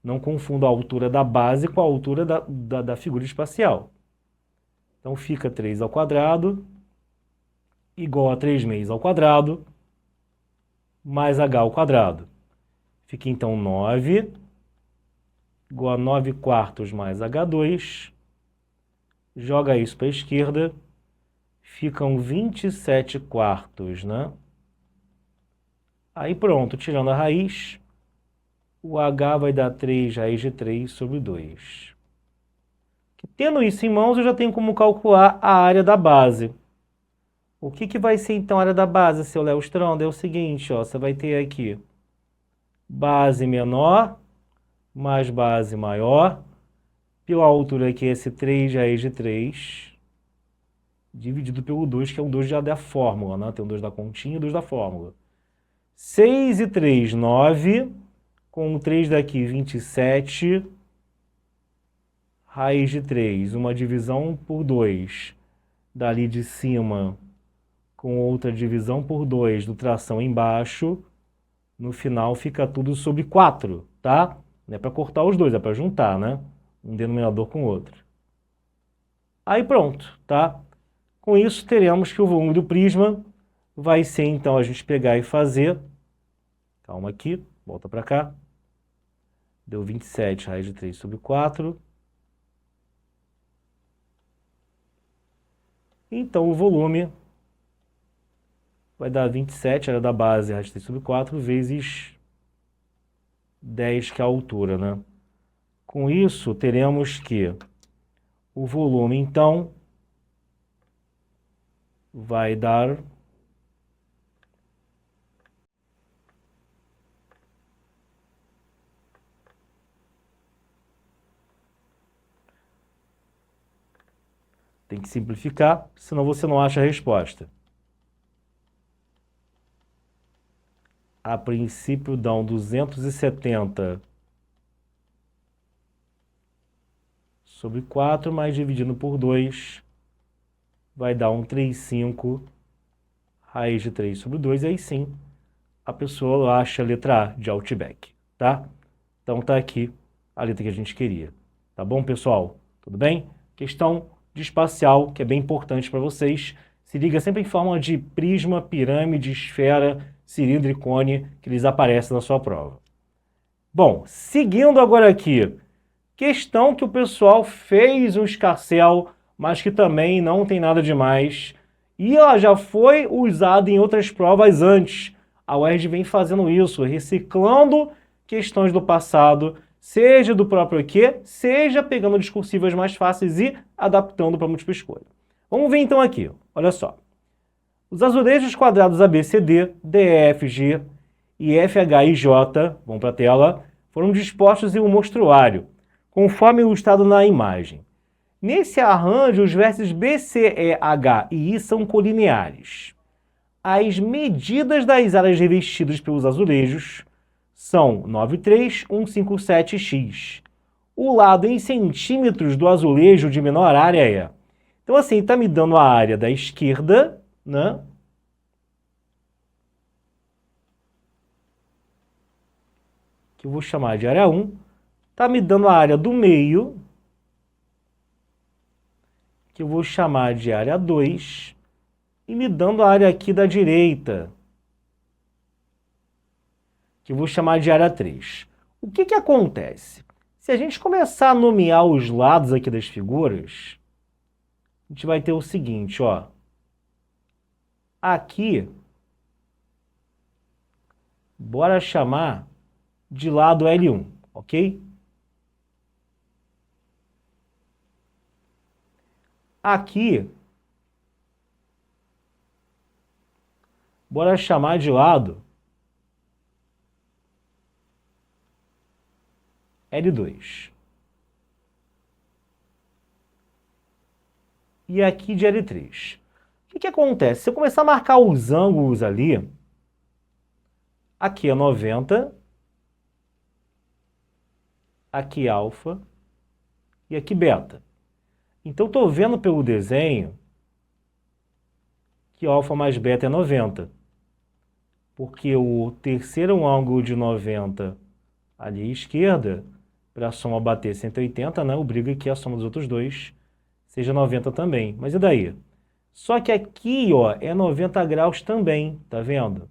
Não confunda a altura da base com a altura da figura espacial. Então fica 3 ao quadrado igual a 3 meios ao quadrado mais H ao quadrado. Fica então 9 igual a 9 quartos mais H2. Joga isso para a esquerda. Ficam 27 quartos, né? Aí pronto, tirando a raiz, o H vai dar 3 raiz de 3 sobre 2. Tendo isso em mãos, eu já tenho como calcular a área da base. O que vai ser então a área da base, seu Léo Stronda? É o seguinte, ó, você vai ter aqui base menor mais base maior, pela altura aqui esse 3 raiz de 3, dividido pelo 2, que é o 2 já da fórmula, né? Tem o 2 da continha e o 2 da fórmula. 6 e 3, 9, com o 3 daqui, 27, raiz de 3, uma divisão por 2, dali de cima, com outra divisão por 2 do tração embaixo, no final fica tudo sobre 4, tá? Não é para cortar os dois, é para juntar, né? Um denominador com o outro. Aí pronto, tá? Com isso, teremos que o volume do prisma vai ser, então, a gente pegar e fazer... Calma aqui, volta para cá. Deu 27 raiz de 3 sobre 4. Então, o volume vai dar 27, área da base, raiz de 3 sobre 4, vezes 10, que é a altura, né? Com isso, teremos que o volume, então, vai dar... Tem que simplificar, senão você não acha a resposta. A princípio dão 270 sobre 4, mas dividindo por 2, vai dar um 3,5 raiz de 3 sobre 2, e aí sim, a pessoa acha a letra A de Outback, tá? Então tá aqui a letra que a gente queria. Tá bom, pessoal? Tudo bem? Questão de espacial, que é bem importante para vocês. Se liga sempre em forma de prisma, pirâmide, esfera, cilindro e cone, que eles aparecem na sua prova. Bom, seguindo agora aqui, questão que o pessoal fez um escarcel, mas que também não tem nada demais. E ela já foi usada em outras provas antes. A UERJ vem fazendo isso, reciclando questões do passado, seja do próprio EQ, seja pegando discursivas mais fáceis e adaptando para múltipla escolha. Vamos ver então aqui, olha só. Os azulejos quadrados ABCD, DEFG e FHIJ, vamos para a tela, foram dispostos em um mostruário, conforme ilustrado na imagem. Nesse arranjo, os vértices B, C, E, H e I são colineares. As medidas das áreas revestidas pelos azulejos são 93157x. O lado em centímetros do azulejo de menor área é... Então, assim, está me dando a área da esquerda, né? Que eu vou chamar de área 1. Está me dando a área do meio, que eu vou chamar de área 2. E me dando a área aqui da direita, que eu vou chamar de área 3. O que acontece? Se a gente começar a nomear os lados aqui das figuras, a gente vai ter o seguinte, ó. Aqui, bora chamar de lado L1, ok? Aqui, bora chamar de lado L2. E aqui de L3. O que acontece? Se eu começar a marcar os ângulos ali, aqui é 90, aqui é alfa e aqui beta. Então, estou vendo pelo desenho que alfa mais beta é 90. Porque o terceiro ângulo de 90 ali à esquerda, para a soma bater 180, né, obriga que a soma dos outros dois seja 90 também. Mas e daí? Só que aqui, ó, é 90 graus também, tá vendo?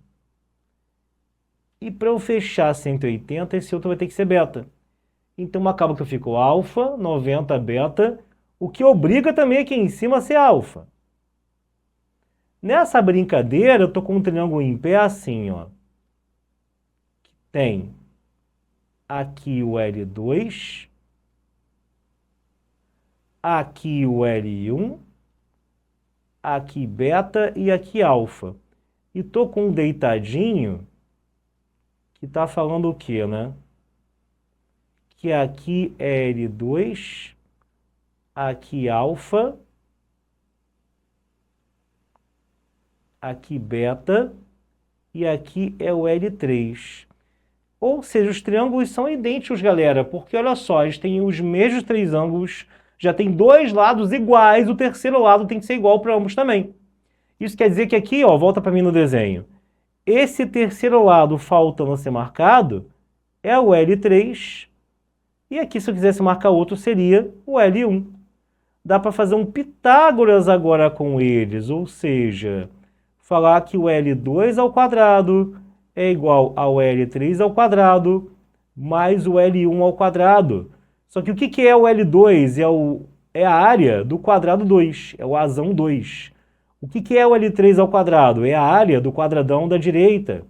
E para eu fechar 180, esse outro vai ter que ser beta. Então acaba que eu fico alfa, 90, beta, o que obriga também aqui em cima a ser alfa. Nessa brincadeira, eu estou com um triângulo em pé assim, ó. Tem aqui o L2, aqui o L1, aqui beta e aqui alfa. E tô com um deitadinho que está falando o quê, né? Que aqui é L2, aqui alfa, aqui beta e aqui é o L3. Ou seja, os triângulos são idênticos, galera, porque olha só, eles têm os mesmos três ângulos, já tem dois lados iguais, o terceiro lado tem que ser igual para ambos também. Isso quer dizer que aqui, ó, volta para mim no desenho, esse terceiro lado faltando ser marcado é o L3, e aqui se eu quisesse marcar outro seria o L1. Dá para fazer um Pitágoras agora com eles, ou seja, falar que o L2 ao quadrado é igual ao L3 ao quadrado mais o L1 ao quadrado. Só que o que é o L2? É a área do quadrado 2, é o asão 2. O que é o L3 ao quadrado? É a área do quadradão da direita.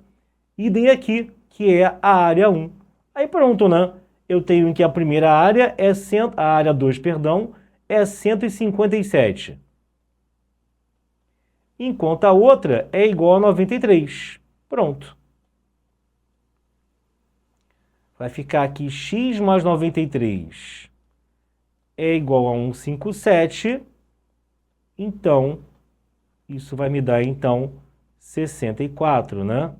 Idem aqui, que é a área 1. Aí pronto, né? Eu tenho que a primeira área é a área 2, perdão, é 157. Enquanto a outra é igual a 93. Pronto. Vai ficar aqui x mais 93 é igual a 157. Então, isso vai me dar, então, 64, né?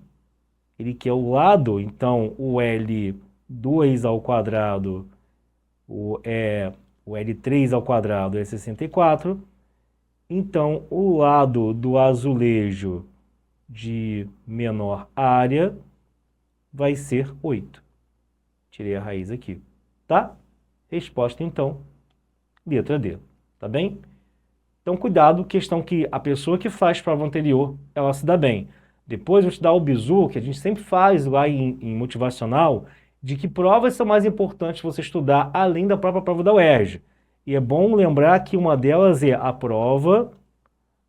Ele quer o lado, então, o L2 ao quadrado, o L3 ao quadrado é 64. Então, o lado do azulejo de menor área vai ser 8. Tirei a raiz aqui, tá? Resposta, então, letra D, tá bem? Então, cuidado, questão que a pessoa que faz prova anterior, ela se dá bem. Depois eu vou te dar o bizu, que a gente sempre faz lá em motivacional, de que provas são mais importantes você estudar além da própria prova da UERJ. E é bom lembrar que uma delas é a prova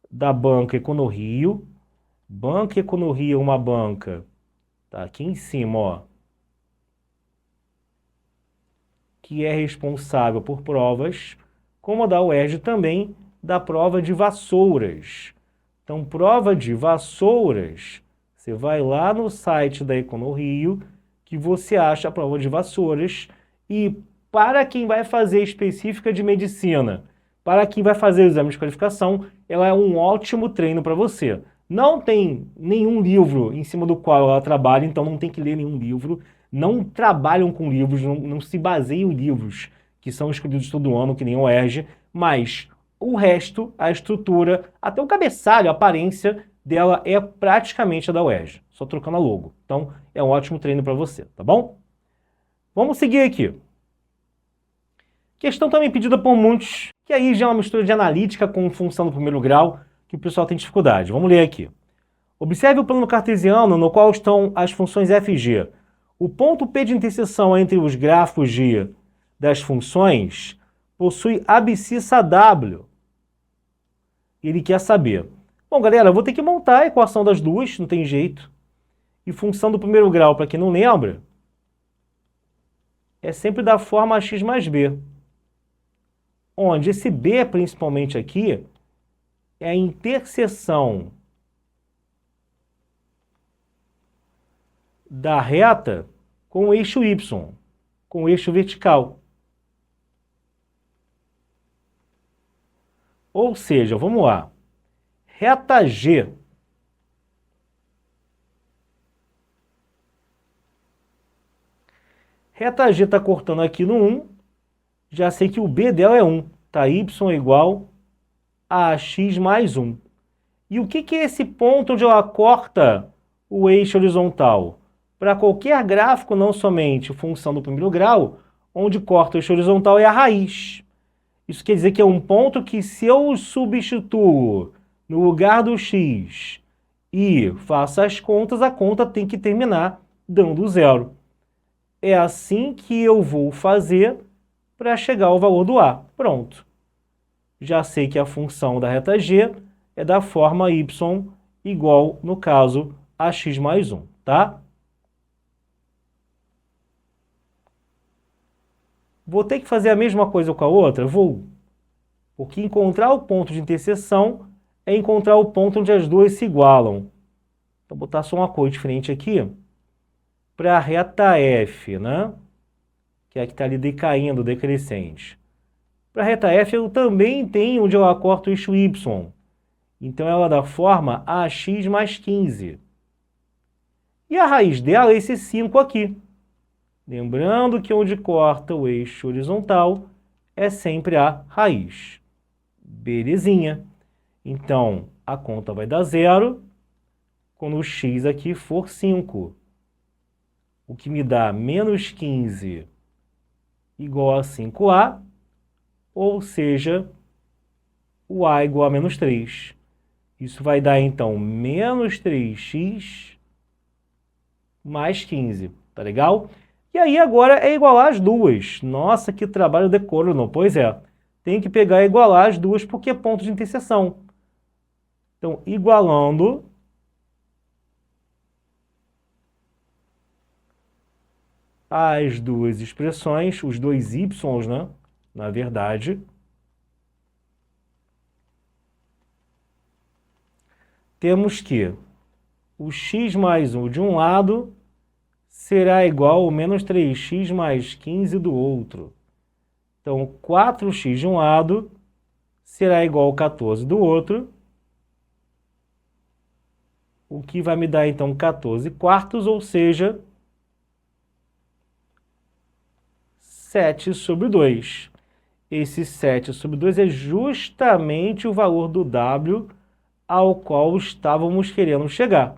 da banca Econorio. Banca Econorio é uma banca, tá aqui em cima, ó, que é responsável por provas, como a da UERJ também, da prova de Vassouras. Então, prova de Vassouras, você vai lá no site da Econorio, que você acha a prova de Vassouras, e para quem vai fazer específica de medicina, para quem vai fazer o exame de qualificação, ela é um ótimo treino para você. Não tem nenhum livro em cima do qual ela trabalha, então não tem que ler nenhum livro. Não trabalham com livros, não se baseiam em livros que são escolhidos todo ano, que nem o UERJ, mas o resto, a estrutura, até o cabeçalho, a aparência dela é praticamente a da UERJ, só trocando a logo. Então, é um ótimo treino para você, tá bom? Vamos seguir aqui. Questão também pedida por muitos, que aí já é uma mistura de analítica com função do primeiro grau, que o pessoal tem dificuldade. Vamos ler aqui. Observe o plano cartesiano no qual estão as funções f e g. O ponto P de interseção entre os grafos das funções possui abscissa W. Ele quer saber. Bom, galera, eu vou ter que montar a equação das duas, não tem jeito. E função do primeiro grau, para quem não lembra, é sempre da forma x mais b. Onde esse b, principalmente aqui, é a interseção da reta com o eixo y, com o eixo vertical. Ou seja, vamos lá. Reta G está cortando aqui no 1. Já sei que o B dela é 1. Tá? Y é igual a x mais 1. E o que é esse ponto onde ela corta o eixo horizontal? Para qualquer gráfico, não somente função do primeiro grau, onde corta o eixo horizontal é a raiz. Isso quer dizer que é um ponto que, se eu substituo no lugar do x e faço as contas, a conta tem que terminar dando zero. É assim que eu vou fazer para chegar ao valor do A. Pronto. Já sei que a função da reta G é da forma y igual, no caso, a x mais 1, tá? Vou ter que fazer a mesma coisa com a outra? Vou. Porque encontrar o ponto de interseção é encontrar o ponto onde as duas se igualam. Então, vou botar só uma cor diferente aqui para a reta F, né? Que é a que está ali decaindo, decrescente. Para a reta F, eu também tenho onde ela corta o eixo Y. Então, ela dá forma ax mais 15. E a raiz dela é esse 5 aqui. Lembrando que onde corta o eixo horizontal é sempre a raiz. Belezinha. Então, a conta vai dar 0 quando o x aqui for 5. O que me dá menos 15 igual a 5a, ou seja, o a igual a menos 3. Isso vai dar, então, menos 3x mais 15. Tá legal? E aí, agora é igualar as duas. Nossa, que trabalho decoro, não? Pois é. Tem que pegar e igualar as duas porque é ponto de interseção. Então, igualando as duas expressões, os dois y, né? Na verdade, temos que o x mais 1 de um lado será igual ao menos 3x mais 15 do outro. Então, 4x de um lado será igual a 14 do outro, o que vai me dar, então, 14 quartos, ou seja, 7 sobre 2. Esse 7 sobre 2 é justamente o valor do w ao qual estávamos querendo chegar.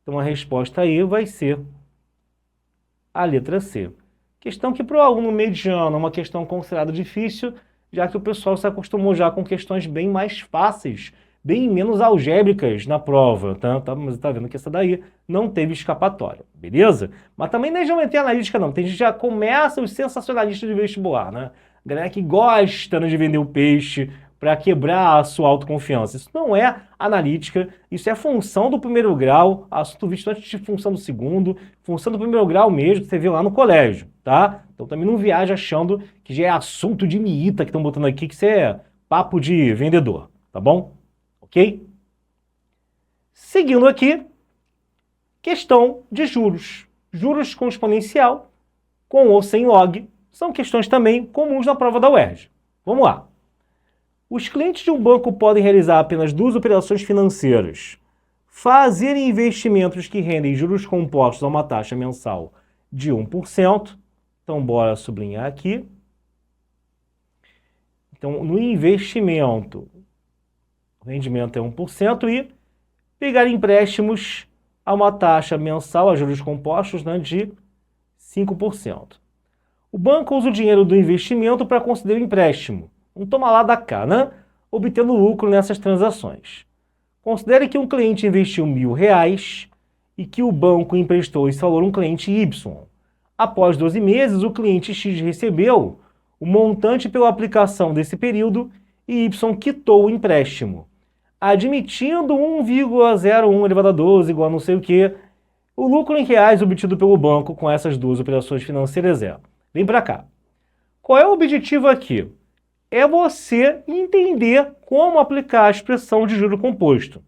Então, a resposta aí vai ser a letra C. Questão que para o aluno mediano é uma questão considerada difícil, já que o pessoal se acostumou já com questões bem mais fáceis, bem menos algébricas na prova, tá? Mas tá vendo que essa daí não teve escapatória, beleza? Mas também não é geometria analítica não, tem gente que já começa os sensacionalistas de vestibular, né? Galera que gosta, né, de vender o peixe para quebrar a sua autoconfiança. Isso não é analítica, isso é função do primeiro grau, assunto visto antes de função do segundo, função do primeiro grau mesmo, que você viu lá no colégio, tá? Então também não viaja achando que já é assunto de miita que estão botando aqui, que isso é papo de vendedor, tá bom? Ok? Seguindo aqui, questão de juros. Juros com exponencial, com ou sem log, são questões também comuns na prova da UERJ. Vamos lá. Os clientes de um banco podem realizar apenas duas operações financeiras. Fazer investimentos que rendem juros compostos a uma taxa mensal de 1%. Então, bora sublinhar aqui. Então, no investimento, o rendimento é 1% e pegar empréstimos a uma taxa mensal a juros compostos, né, de 5%. O banco usa o dinheiro do investimento para conceder o empréstimo. Um toma lá da cá, né? Obtendo lucro nessas transações. Considere que um cliente investiu R$1.000 e que o banco emprestou esse valor a um cliente Y. Após 12 meses, o cliente X recebeu o montante pela aplicação desse período e Y quitou o empréstimo. Admitindo 1,01 elevado a 12 igual a não sei o que, o lucro em reais obtido pelo banco com essas duas operações financeiras é... Vem para cá. Qual é o objetivo aqui? É você entender como aplicar a expressão de juro composto.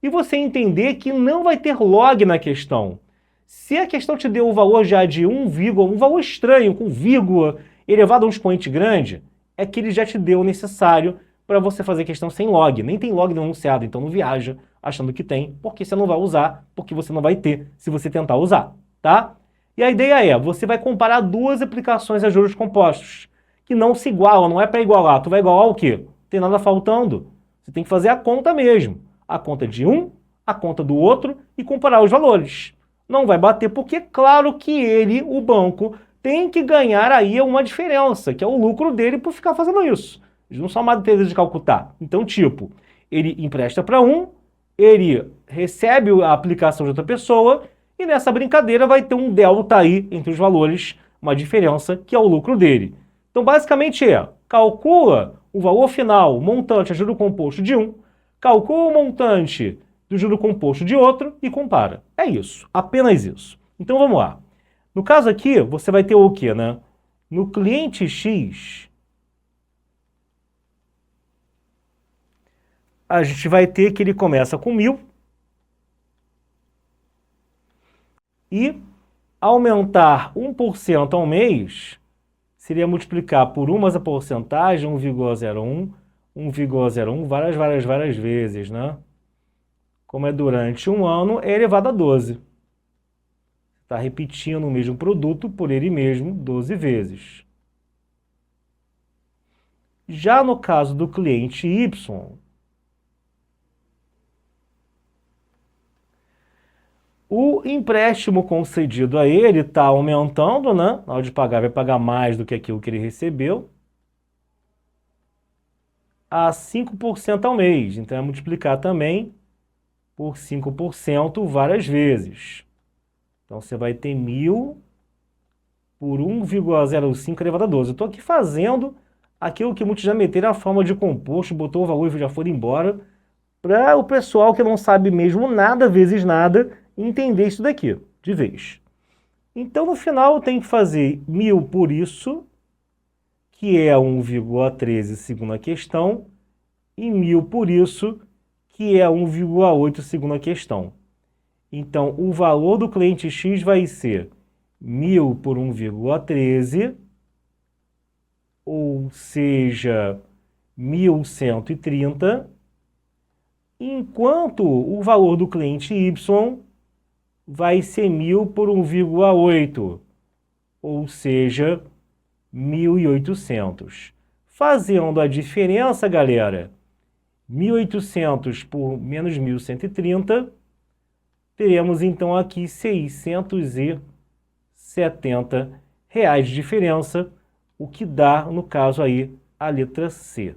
E você entender que não vai ter log na questão. Se a questão te deu o valor já de 1, um valor estranho, com vírgula, elevado a um expoente grande, é que ele já te deu o necessário para você fazer questão sem log. Nem tem log no enunciado, então não viaja achando que tem, porque você não vai usar, porque você não vai ter se você tentar usar, tá? E a ideia é, você vai comparar duas aplicações a juros compostos, que não se igualam, não é para igualar. Tu vai igualar o quê? Não tem nada faltando. Você tem que fazer a conta mesmo. A conta de um, a conta do outro e comparar os valores. Não vai bater porque, claro que ele, o banco, tem que ganhar aí uma diferença, que é o lucro dele por ficar fazendo isso. Eles não são Madre Teresa de Calcutá. Então, tipo, ele empresta para um, ele recebe a aplicação de outra pessoa e nessa brincadeira vai ter um delta aí entre os valores, uma diferença que é o lucro dele. Então, basicamente calcula o valor final, o montante a juro composto de um, calcula o montante do juro composto de outro e compara. É isso, apenas isso. Então, vamos lá. No caso aqui, você vai ter o quê, né? No cliente X, a gente vai ter que ele começa com 1.000 e aumentar 1% ao mês seria multiplicar por 1 mais a porcentagem, 1,01, 1,01, várias vezes, né? Como é durante um ano, é elevado a 12. Está repetindo o mesmo produto por ele mesmo 12 vezes. Já no caso do cliente Y, o empréstimo concedido a ele está aumentando, né? Na hora de pagar, vai pagar mais do que aquilo que ele recebeu, a 5% ao mês. Então, é multiplicar também por 5% várias vezes. Então, você vai ter 1.000 por 1,05 elevado a 12. Eu estou aqui fazendo aquilo que muitos já meteram a forma de composto, botou o valor e já foram embora, para o pessoal que não sabe mesmo nada vezes nada entender isso daqui, de vez. Então, no final, eu tenho que fazer 1.000 por isso, que é 1,13 segundo a questão, e 1.000 por isso, que é 1,8 segundo a questão. Então, o valor do cliente X vai ser 1.000 por 1,13, ou seja, 1.130, enquanto o valor do cliente Y vai ser 1.000 por 1,8, ou seja, 1.800. Fazendo a diferença, galera, 1.800 por menos 1.130, teremos então aqui R$670 de diferença, o que dá, no caso aí, a letra C,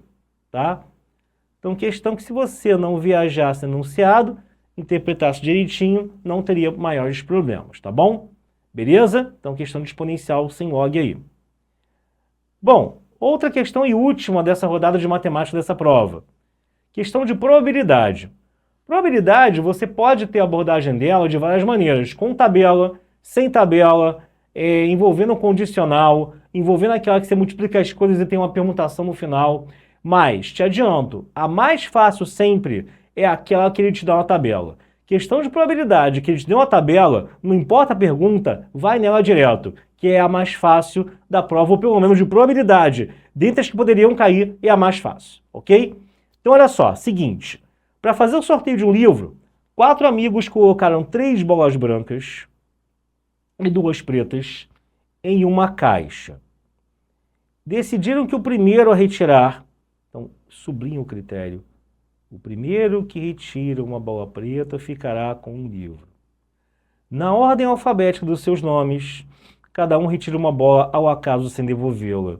tá? Então, questão que se você não viajasse anunciado, interpretasse direitinho, não teria maiores problemas, tá bom? Beleza? Então, questão de exponencial sem log aí. Bom, outra questão e última dessa rodada de matemática dessa prova. Questão de probabilidade. Probabilidade, você pode ter a abordagem dela de várias maneiras, com tabela, sem tabela, envolvendo condicional, envolvendo aquela que você multiplica as coisas e tem uma permutação no final. Mas, te adianto, a mais fácil sempre é aquela que ele te dá uma tabela. Questão de probabilidade, que ele te deu uma tabela, não importa a pergunta, vai nela direto, que é a mais fácil da prova, ou pelo menos de probabilidade. Dentre as que poderiam cair, é a mais fácil, ok? Então, olha só, seguinte, para fazer o sorteio de um livro, 4 amigos colocaram 3 bolas brancas e 2 pretas em uma caixa. Decidiram que o primeiro a retirar, então sublinha o critério, o primeiro que retira uma bola preta ficará com um livro. Na ordem alfabética dos seus nomes, cada um retira uma bola ao acaso sem devolvê-la.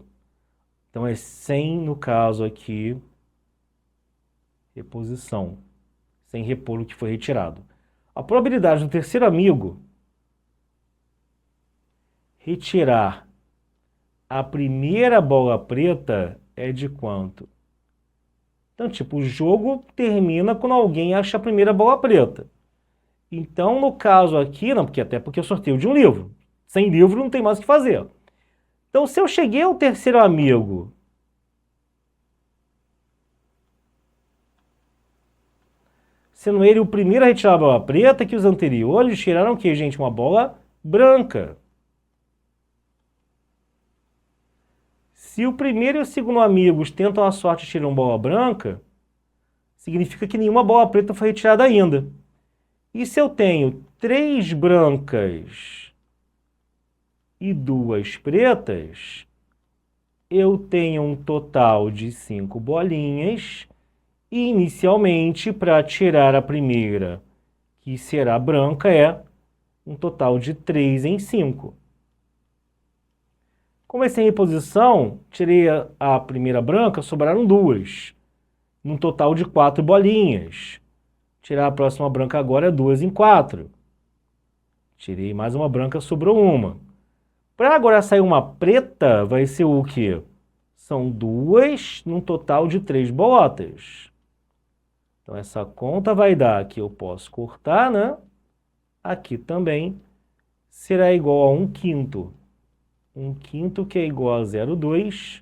Então é sem, no caso aqui, reposição, sem repor o que foi retirado. A probabilidade do terceiro amigo retirar a primeira bola preta é de quanto? Então, tipo, o jogo termina quando alguém acha a primeira bola preta. Então, no caso aqui, não, porque eu sorteio de um livro. Sem livro não tem mais o que fazer. Então, se eu cheguei ao terceiro amigo, sendo ele o primeiro a retirar a bola preta, que os anteriores tiraram o quê, gente? Uma bola branca. Se o primeiro e o segundo amigos tentam a sorte e tiram bola branca, significa que nenhuma bola preta foi retirada ainda. E se eu tenho 3 brancas e 2 pretas, eu tenho um total de 5 bolinhas. E inicialmente, para tirar a primeira, que será branca, é um total de 3 em 5. Comecei em reposição, tirei a primeira branca, sobraram 2. Num total de 4 bolinhas. Tirar a próxima branca agora é 2 em 4. Tirei mais uma branca, sobrou uma. Para agora sair uma preta, vai ser o quê? São 2 num total de 3 bolotas. Então, essa conta vai dar, aqui eu posso cortar, né? Aqui também será igual a 1/5. 1/5 que é igual a 0,2,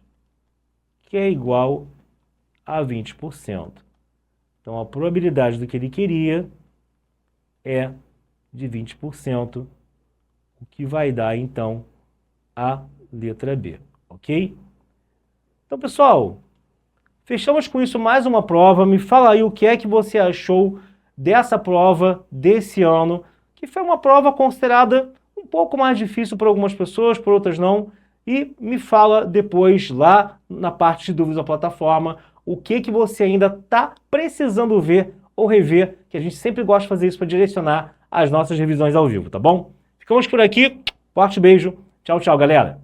que é igual a 20%. Então, a probabilidade do que ele queria é de 20%, o que vai dar, então, a letra B, ok? Então, pessoal, fechamos com isso mais uma prova. Me fala aí o que é que você achou dessa prova desse ano, que foi uma prova considerada um pouco mais difícil por algumas pessoas, por outras não. E me fala depois lá na parte de dúvidas da plataforma o que você ainda está precisando ver ou rever, que a gente sempre gosta de fazer isso para direcionar as nossas revisões ao vivo, tá bom? Ficamos por aqui. Forte beijo. Tchau, tchau, galera.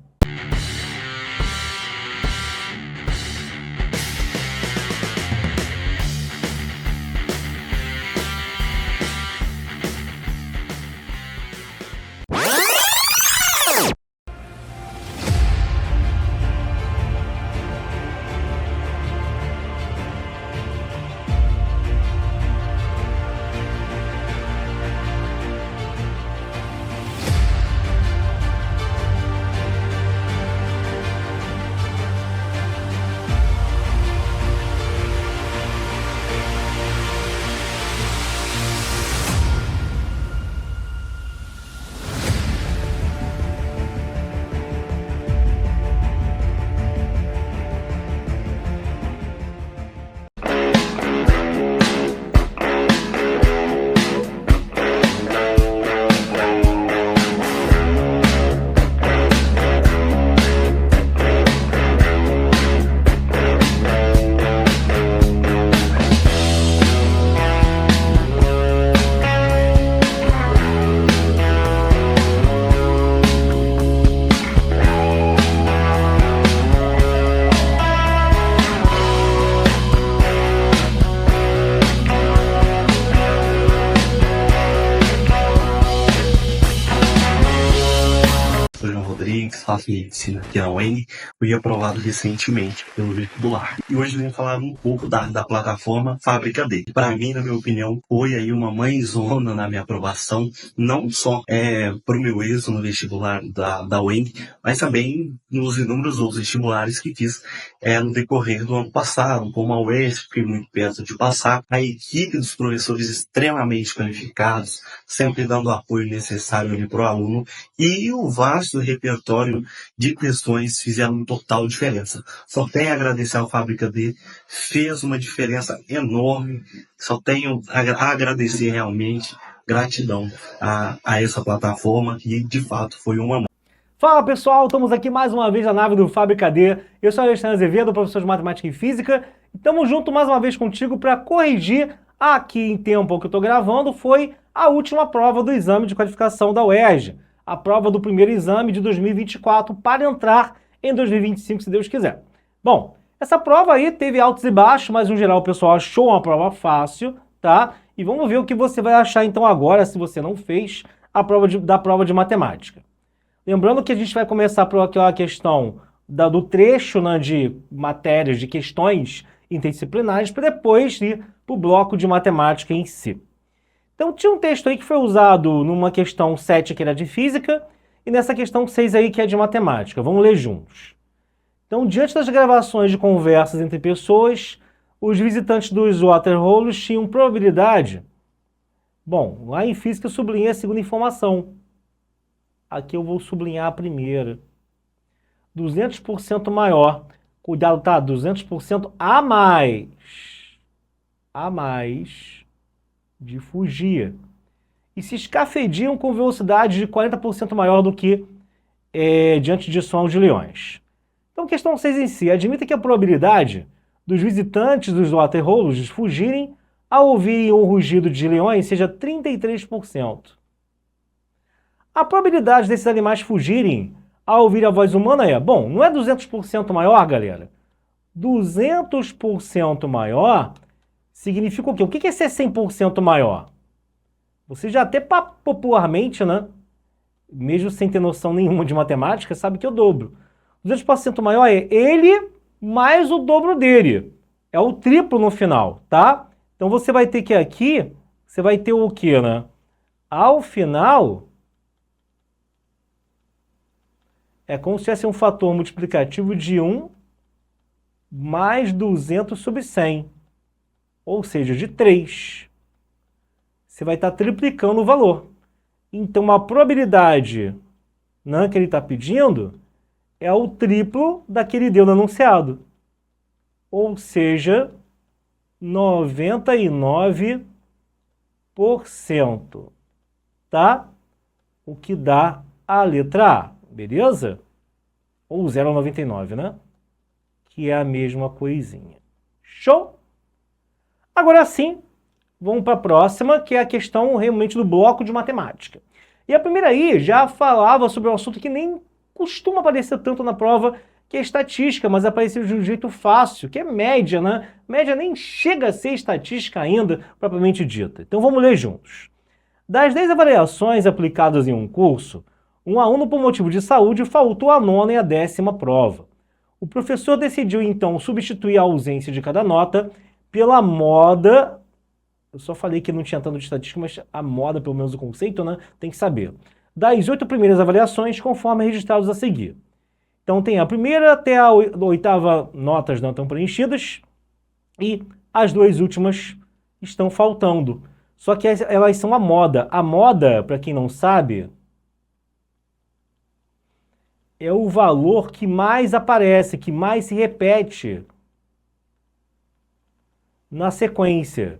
Rodrigues, faço medicina aqui na UENG, fui aprovado recentemente pelo vestibular. E hoje eu venho falar um pouco da plataforma Fábrica D. Para mim, na minha opinião, foi aí uma mãezona na minha aprovação, não só para o meu êxito no vestibular da UENG, mas também nos inúmeros outros vestibulares que fiz no decorrer do ano passado, como a UESP, fiquei muito perto de passar, a equipe dos professores extremamente qualificados, sempre dando o apoio necessário para o aluno, e o vasto repertório de questões fizeram total diferença. Só tenho a agradecer ao Fábrica D, fez uma diferença enorme, só tenho a agradecer realmente, gratidão a essa plataforma, que de fato foi uma... Fala pessoal, estamos aqui mais uma vez na nave do Fábrica D. Eu sou Alexandre Azevedo, professor de Matemática e Física, e estamos juntos mais uma vez contigo para corrigir aqui em tempo que eu estou gravando, foi a última prova do exame de qualificação da UERJ, a prova do primeiro exame de 2024 para entrar em 2025, se Deus quiser. Bom, essa prova aí teve altos e baixos, mas no geral o pessoal achou uma prova fácil, tá? E vamos ver o que você vai achar então agora, se você não fez a prova da prova de matemática. Lembrando que a gente vai começar por aquela questão do trecho, né, de matérias, de questões interdisciplinares, para depois ir para o bloco de matemática em si. Então tinha um texto aí que foi usado numa questão 7 que era de física e nessa questão 6 aí que é de matemática. Vamos ler juntos. Então, diante das gravações de conversas entre pessoas, os visitantes dos waterholes tinham probabilidade... Bom, lá em física eu sublinhei a segunda informação. Aqui eu vou sublinhar a primeira. 200% maior. Cuidado, tá? 200% a mais. A mais de fugir. E se escafediam com velocidade de 40% maior do que diante de sons de leões. Então, questão 6 em si. Admita que a probabilidade dos visitantes dos waterholes fugirem ao ouvirem um rugido de leões seja 33%. A probabilidade desses animais fugirem ao ouvir a voz humana é... Bom, não é 200% maior, galera? 200% maior significa o quê? O que é ser 100% maior? Você já até popularmente, né? Mesmo sem ter noção nenhuma de matemática, sabe que é o dobro. 200% maior é ele mais o dobro dele. É o triplo no final, tá? Então você vai ter que aqui, você vai ter o quê, né? Ao final... É como se tivesse um fator multiplicativo de 1 mais 200 sobre 100, ou seja, de 3. Você vai estar triplicando o valor. Então, a probabilidade, né, que ele está pedindo é o triplo da que ele deu no enunciado. Ou seja, 99%, tá? O que dá a letra A, beleza? Ou 0,99, né? Que é a mesma coisinha. Show? Agora sim, vamos para a próxima, que é a questão realmente do bloco de matemática. E a primeira aí já falava sobre um assunto que nem costuma aparecer tanto na prova, que é estatística, mas apareceu de um jeito fácil, que é média, né? Média nem chega a ser estatística ainda, propriamente dita. Então vamos ler juntos. Das 10 avaliações aplicadas em um curso, um aluno por motivo de saúde faltou a 9ª e a 10ª prova. O professor decidiu então substituir a ausência de cada nota pela moda. Eu só falei que não tinha tanto de estatística, mas a moda, pelo menos o conceito, né? Tem que saber. Das 8 primeiras avaliações, conforme registrados a seguir. Então tem a primeira até a 8ª notas não estão preenchidas e as 2 últimas estão faltando. Só que elas são a moda. A moda, para quem não sabe, é o valor que mais aparece, que mais se repete na sequência.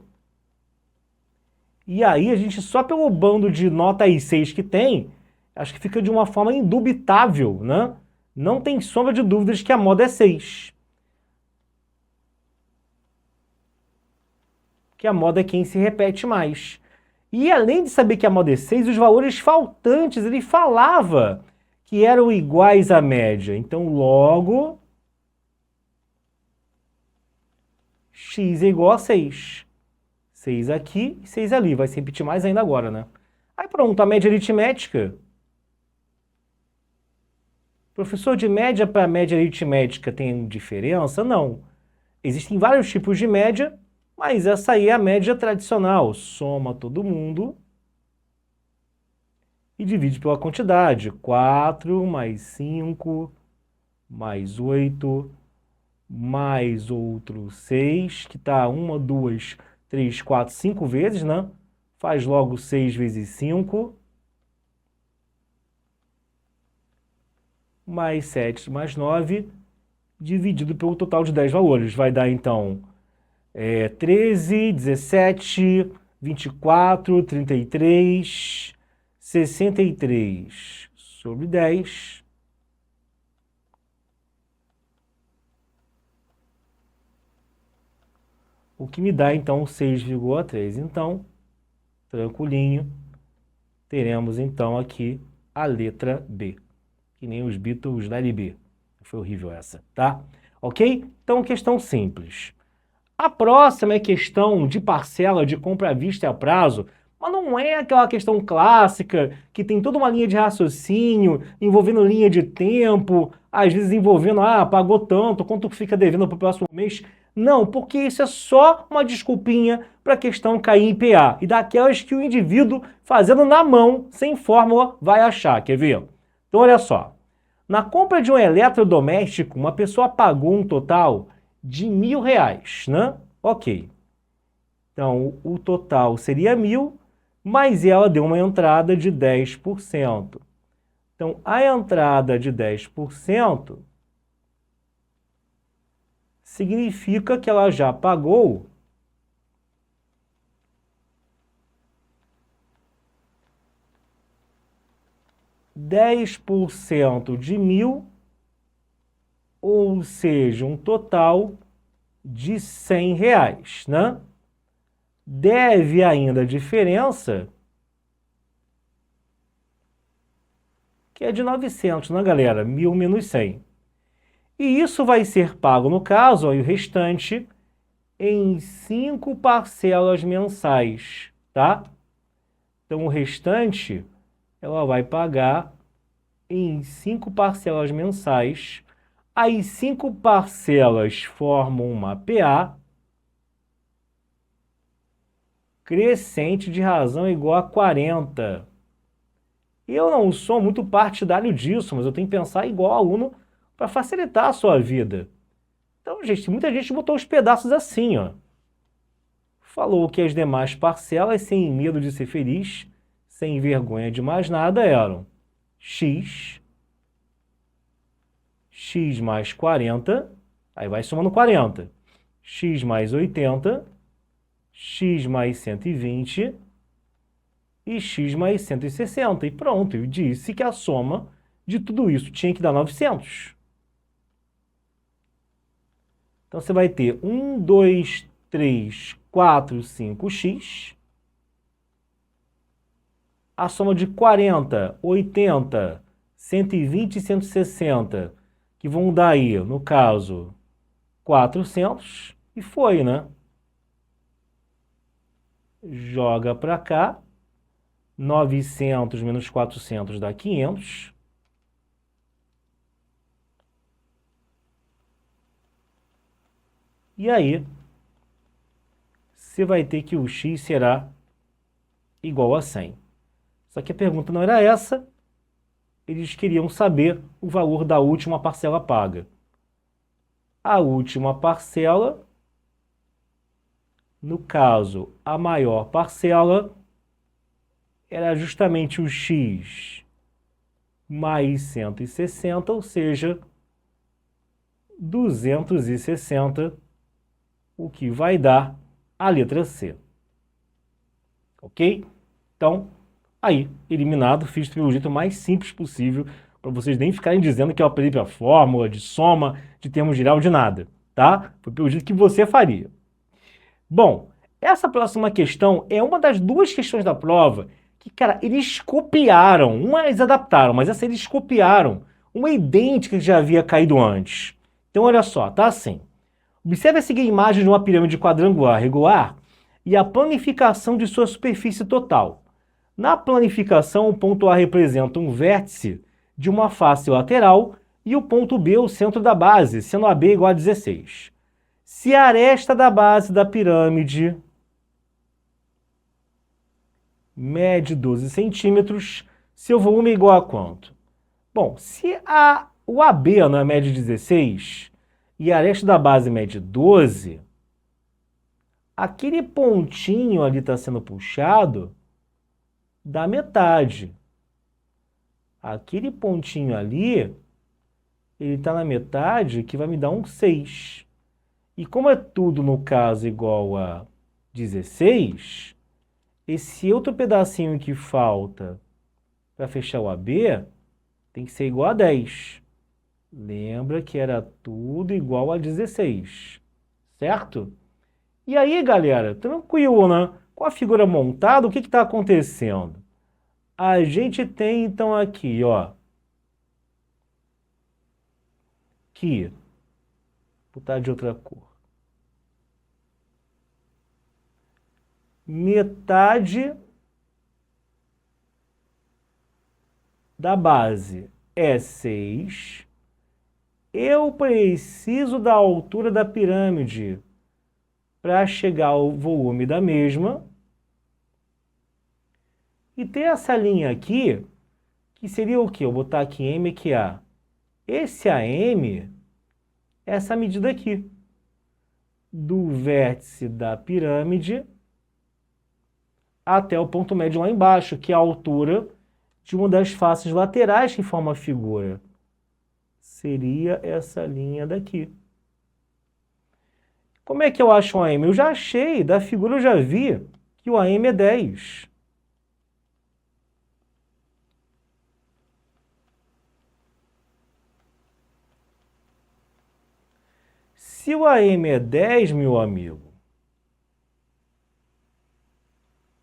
E aí a gente, só pelo bando de nota I6 que tem, acho que fica de uma forma indubitável, né? Não tem sombra de dúvidas que a moda é 6. Que a moda é quem se repete mais. E além de saber que a moda é 6, os valores faltantes, ele falava que eram iguais à média. Então, logo, x é igual a 6. 6 aqui e 6 ali. Vai se repetir mais ainda agora, né? Aí pronto, a média aritmética. Professor, de média para média aritmética tem diferença? Não. Existem vários tipos de média, mas essa aí é a média tradicional. Soma todo mundo e divide pela quantidade. 4 mais 5 mais 8 mais outro 6, que está 1, 2, 3, 4, 5 vezes, né? Faz logo 6 vezes 5. Mais 7 mais 9, dividido pelo total de 10 valores. Vai dar, então, 13, 17, 24, 33, 63 sobre 10. O que me dá, então, 6,3. Então, tranquilinho, teremos, então, aqui a letra B. Que nem os Beatles da LB. Foi horrível essa, tá? Ok? Então, questão simples. A próxima é questão de parcela de compra à vista e a prazo, mas não é aquela questão clássica que tem toda uma linha de raciocínio, envolvendo linha de tempo, às vezes envolvendo, pagou tanto, quanto fica devendo para o próximo mês. Não, porque isso é só uma desculpinha para a questão cair em PA. E daquelas que o indivíduo, fazendo na mão, sem fórmula, vai achar. Quer ver? Então, olha só. Na compra de um eletrodoméstico, uma pessoa pagou um total de R$1.000, né? Ok. Então, o total seria 1.000, mas ela deu uma entrada de 10%. Então, a entrada de 10% significa que ela já pagou 10% de 1.000, ou seja, um total de R$100, né? Deve ainda a diferença, que é de 900, né, galera? 1.000 menos 100. E isso vai ser pago, no caso, aí, o restante, em 5 parcelas mensais, tá? Então, o restante, ela vai pagar em 5 parcelas mensais. Aí 5 parcelas formam uma PA crescente de razão igual a 40. Eu não sou muito partidário disso, mas eu tenho que pensar igual aluno para facilitar a sua vida. Então, gente, muita gente botou os pedaços assim, ó. Falou que as demais parcelas, sem medo de ser feliz, sem vergonha de mais nada, eram x mais 40, aí vai somando 40, x mais 80, x mais 120 e x mais 160. E pronto, eu disse que a soma de tudo isso tinha que dar 900. Então você vai ter 1, 2, 3, 4, 5x. A soma de 40, 80, 120 e 160, que vão dar aí, no caso, 400, e foi, né? Joga para cá, 900 menos 400 dá 500. E aí, você vai ter que o x será igual a 100. Só que a pergunta não era essa, eles queriam saber o valor da última parcela paga. A última parcela, no caso, a maior parcela, era justamente o x mais 160, ou seja, 260, o que vai dar a letra C. Ok? Então, aí, eliminado, fiz pelo jeito mais simples possível, para vocês nem ficarem dizendo que eu aprendi a fórmula de soma, de termo geral, de nada, tá? Foi pelo jeito que você faria. Bom, essa próxima questão é uma das duas questões da prova que, cara, eles copiaram, uma eles adaptaram, mas essa eles copiaram, uma idêntica que já havia caído antes. Então, olha só, tá assim. Observe a seguinte imagem de uma pirâmide quadrangular regular e a planificação de sua superfície total. Na planificação, o ponto A representa um vértice de uma face lateral e o ponto B o centro da base, sendo AB igual a 16. Se a aresta da base da pirâmide mede 12 centímetros, seu volume é igual a quanto? Bom, se o AB mede 16 e a aresta da base mede 12, aquele pontinho ali está sendo puxado da metade. Aquele pontinho ali, ele está na metade, que vai me dar um 6. E como é tudo, no caso, igual a 16, esse outro pedacinho que falta para fechar o AB tem que ser igual a 10. Lembra que era tudo igual a 16, certo? E aí, galera, tranquilo, né? Com a figura montada, o que está acontecendo? A gente tem, então, aqui, ó, que, vou botar de outra cor, metade da base é 6. Eu preciso da altura da pirâmide para chegar ao volume da mesma. E ter essa linha aqui, que seria o quê? Eu vou botar aqui M aqui A. Esse AM é essa medida aqui, do vértice da pirâmide até o ponto médio lá embaixo, que é a altura de uma das faces laterais que forma a figura. Seria essa linha daqui. Como é que eu acho o AM? Eu já achei, da figura eu já vi que o AM é 10. Se o AM é 10, meu amigo,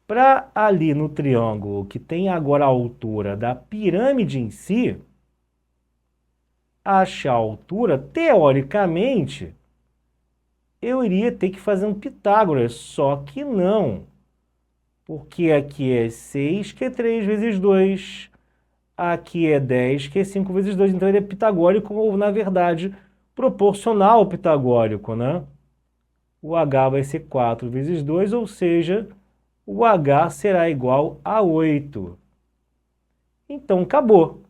para ali no triângulo que tem agora a altura da pirâmide em si, achar a altura, teoricamente, eu iria ter que fazer um Pitágoras, só que não. Porque aqui é 6, que é 3 vezes 2. Aqui é 10, que é 5 vezes 2. Então ele é pitagórico, ou na verdade, proporcional ao pitagórico, né? O H vai ser 4 vezes 2, ou seja, o H será igual a 8. Então, acabou.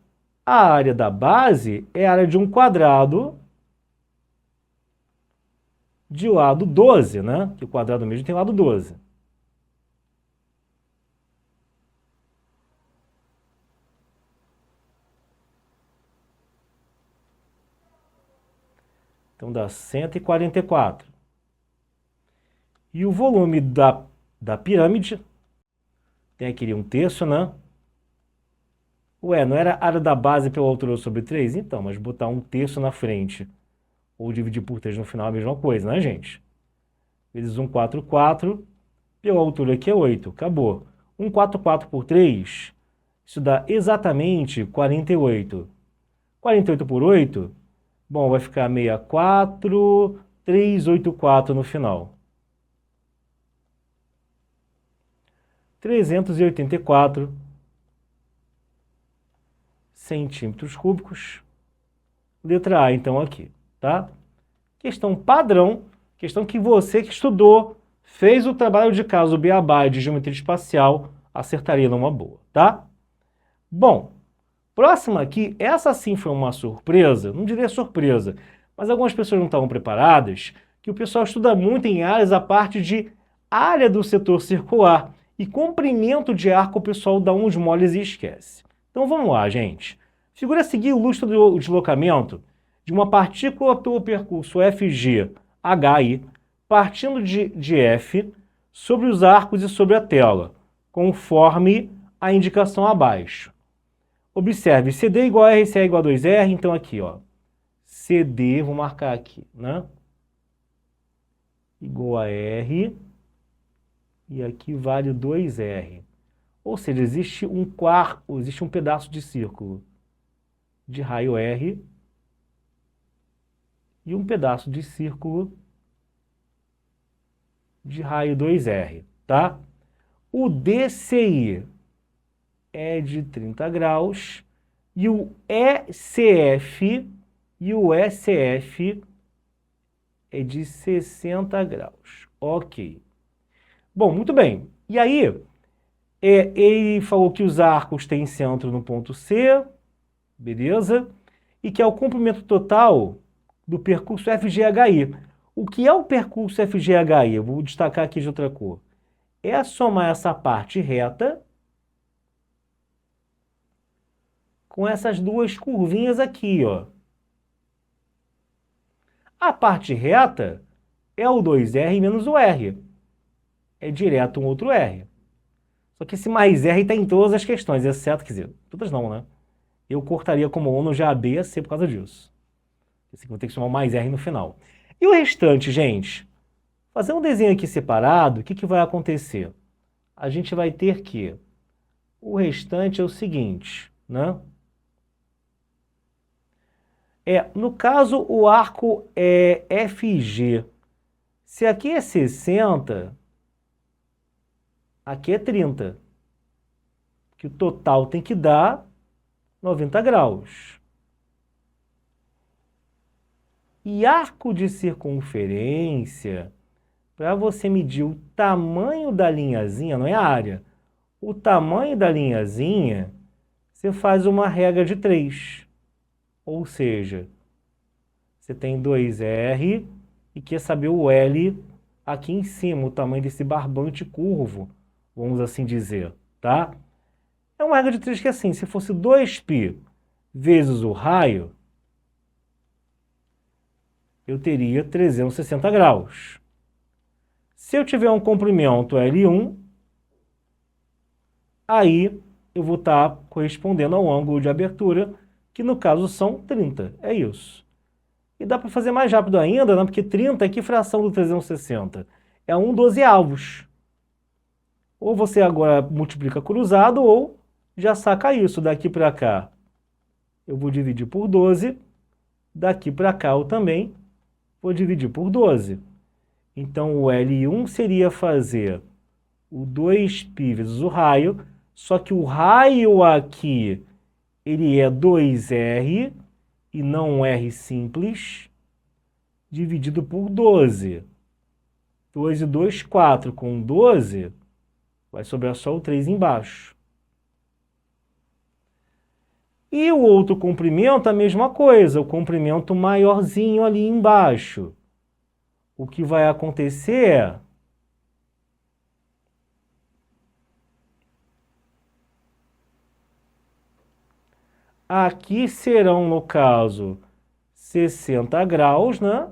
A área da base é a área de um quadrado de lado 12, né? Que o quadrado mesmo tem lado 12. Então dá 144. E o volume da pirâmide, tem aqui um terço, né? Ué, não era a área da base pela altura sobre 3? Então, mas botar um terço na frente ou dividir por 3 no final é a mesma coisa, né, gente? Vezes 144, pela altura aqui é 8, acabou. 144 por 3, isso dá exatamente 48. 48 por 8, bom, vai ficar 64, 384 no final. 384 centímetros cúbicos. Letra A, então, aqui, tá? Questão padrão, questão que você que estudou, fez o trabalho de casa, o beabá de geometria espacial, acertaria numa boa, tá? Bom, próxima aqui, essa sim foi uma surpresa, não diria surpresa, mas algumas pessoas não estavam preparadas, que o pessoal estuda muito em áreas a parte de área do setor circular e comprimento de arco o pessoal dá uns moles e esquece. Então vamos lá, gente. Figura a seguir ilustra o deslocamento de uma partícula pelo percurso FG-HI, partindo de F sobre os arcos e sobre a tela, conforme a indicação abaixo. Observe, CD igual a RCA igual a 2R, então aqui, ó, CD, vou marcar aqui, né? Igual a R, e aqui vale 2R. Ou seja, existe um pedaço de círculo de raio R e um pedaço de círculo de raio 2R, tá? O DCI é de 30 graus e o ECF é de 60 graus. Ok. Bom, muito bem. E aí, ele falou que os arcos têm centro no ponto C, beleza? E que é o comprimento total do percurso FGHI. O que é o percurso FGHI? Eu vou destacar aqui de outra cor. É somar essa parte reta com essas duas curvinhas aqui, ó. A parte reta é o 2R menos o R. É direto um outro R. Só que esse mais R está em todas as questões, exceto, quer dizer, todas não, né? Eu cortaria como ONU já B e a C por causa disso. Esse vou ter que somar o mais R no final. E o restante, gente? Fazer um desenho aqui separado, o que vai acontecer? A gente vai ter que... O restante é o seguinte, né? No caso, o arco é FG. Se aqui é 60, aqui é 30. Que o total tem que dar 90 graus. E arco de circunferência, para você medir o tamanho da linhazinha, não é a área, o tamanho da linhazinha, você faz uma regra de 3. Ou seja, você tem 2R e quer saber o L aqui em cima, o tamanho desse barbante curvo, vamos assim dizer, tá? É uma regra de 3 que é assim, se fosse 2π vezes o raio, eu teria 360 graus. Se eu tiver um comprimento L1, aí eu vou estar correspondendo ao ângulo de abertura, que no caso são 30, é isso. E dá para fazer mais rápido ainda, né? Porque 30 é que fração do 360? É 1/12avos. Ou você agora multiplica cruzado, ou já saca isso daqui para cá. Eu vou dividir por 12, daqui para cá eu também vou dividir por 12. Então o L1 seria fazer o 2π vezes o raio, só que o raio aqui, ele é 2R, e não R simples, dividido por 12. 2 e 2, 4. Com 12, vai sobrar só o 3 embaixo. E o outro comprimento, a mesma coisa, o comprimento maiorzinho ali embaixo. O que vai acontecer é... Aqui serão, no caso, 60 graus, né?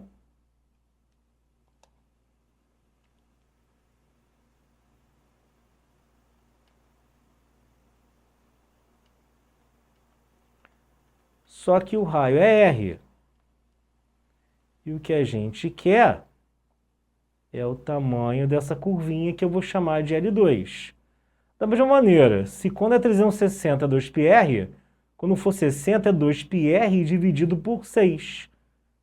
Só que o raio é R. E o que a gente quer é o tamanho dessa curvinha que eu vou chamar de L2. Da mesma maneira, se quando é 360 é 2πr, quando for 60 é 2πr dividido por 6.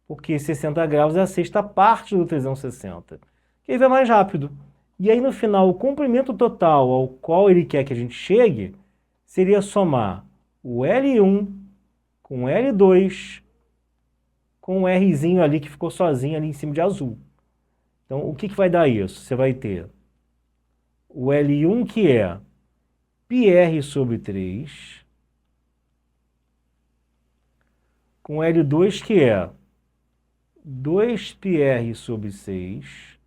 Porque 60 graus é a sexta parte do 360. Que aí vai mais rápido. E aí no final, o comprimento total ao qual ele quer que a gente chegue seria somar o L1 com L2 com o Rzinho ali que ficou sozinho ali em cima de azul. Então, o que vai dar isso? Você vai ter o L1 que é πr sobre 3, com L2 que é 2πr sobre 6,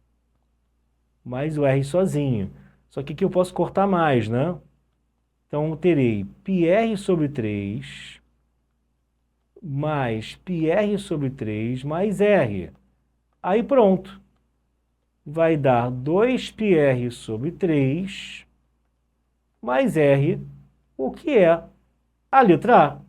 mais o R sozinho. Só que aqui eu posso cortar mais, né? Então, eu terei πr sobre 3, mais πr sobre 3, mais R. Aí pronto. Vai dar 2πr sobre 3, mais R, o que é a letra A.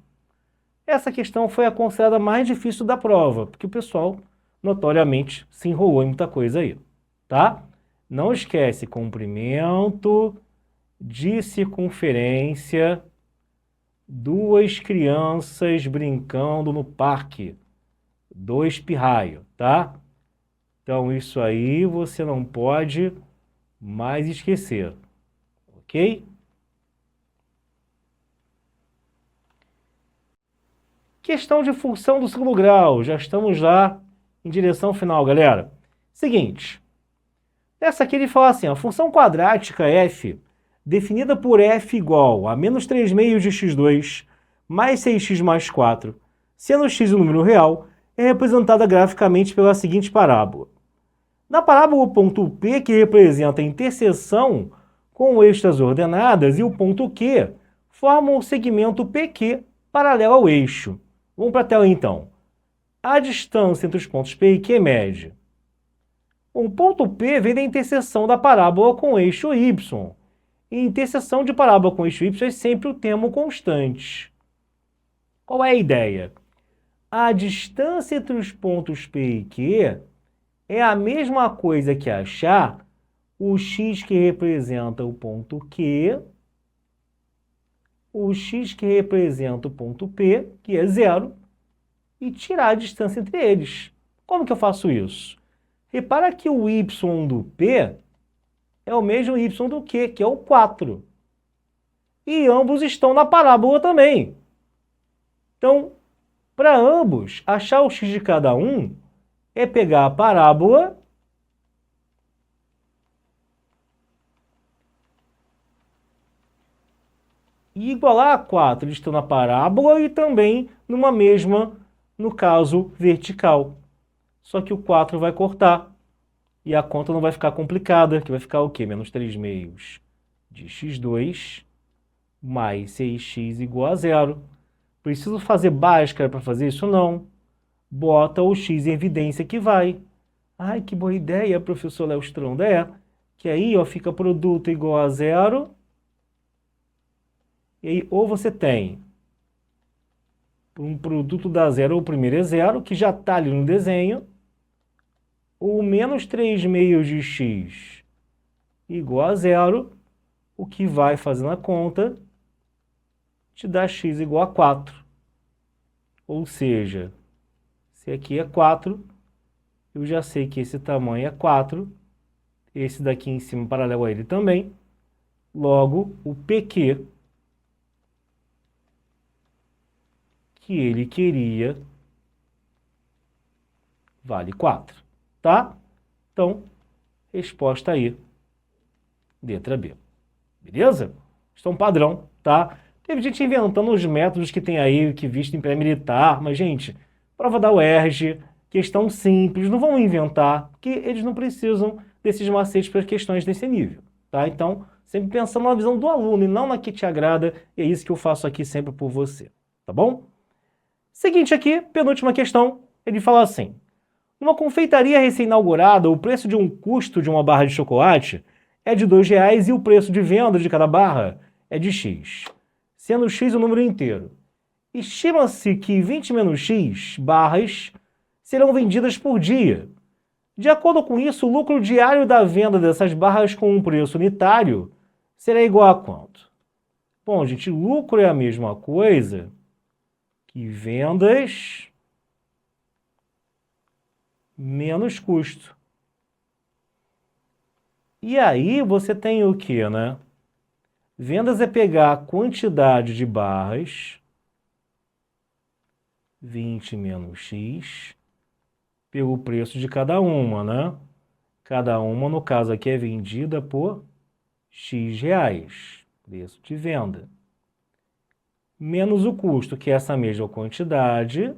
Essa questão foi a considerada mais difícil da prova, porque o pessoal, notoriamente, se enrolou em muita coisa aí, tá? Não esquece, comprimento de circunferência, duas crianças brincando no parque, 2π, tá? Então, isso aí você não pode mais esquecer, ok? Questão de função do segundo grau. Já estamos lá em direção final, galera. Seguinte. Essa aqui ele fala assim, a função quadrática f, definida por f igual a menos 3 meios de x2 mais 6x mais 4, sendo x um número real, é representada graficamente pela seguinte parábola. Na parábola, o ponto P, que representa a interseção com estas ordenadas, e o ponto Q formam o segmento PQ paralelo ao eixo. Vamos para a tela então. A distância entre os pontos P e Q mede. O ponto P vem da interseção da parábola com o eixo Y. E interseção de parábola com o eixo Y é sempre o termo constante. Qual é a ideia? A distância entre os pontos P e Q é a mesma coisa que achar o x que representa o ponto Q, o x que representa o ponto P, que é 0, e tirar a distância entre eles. Como que eu faço isso? Repara que o y do P é o mesmo y do Q, que é o 4. E ambos estão na parábola também. Então, para ambos, achar o x de cada um é pegar a parábola e igualar a 4. Eles estão na parábola e também numa mesma, no caso, vertical. Só que o 4 vai cortar. E a conta não vai ficar complicada, que vai ficar o quê? Menos 3 meios de x2 mais 6x igual a 0. Preciso fazer Bhaskara para fazer isso? Não. Bota o x em evidência que vai. Ai, que boa ideia, professor Léo Stronda. É, que aí ó, fica produto igual a 0. E aí ou você tem um produto da 0, ou o primeiro é 0, que já está ali no desenho, ou menos 3 meios de x igual a 0, o que vai fazendo a conta te dá x igual a 4. Ou seja, se aqui é 4, eu já sei que esse tamanho é 4, esse daqui em cima paralelo a ele também, logo o PQ que ele queria vale 4, tá? Então, resposta aí, letra B. Beleza? Questão padrão, tá? Teve gente inventando os métodos que tem aí, que vista em pré-militar, mas, gente, prova da UERJ, questão simples, não vão inventar, porque eles não precisam desses macetes para questões desse nível, tá? Então, sempre pensando na visão do aluno e não na que te agrada, e é isso que eu faço aqui sempre por você, tá bom? Seguinte aqui, penúltima questão, ele fala assim: numa confeitaria recém-inaugurada, o preço de um custo de uma barra de chocolate é de R$2 e o preço de venda de cada barra é de X, sendo X o número inteiro. Estima-se que 20 menos X barras serão vendidas por dia. De acordo com isso, o lucro diário da venda dessas barras com um preço unitário será igual a quanto? Bom, gente, lucro é a mesma coisa que vendas menos custo. E aí você tem o que, né? Vendas é pegar a quantidade de barras, 20 menos X, pelo preço de cada uma, né? Cada uma, no caso aqui, é vendida por X reais, preço de venda. Menos o custo, que é essa mesma quantidade,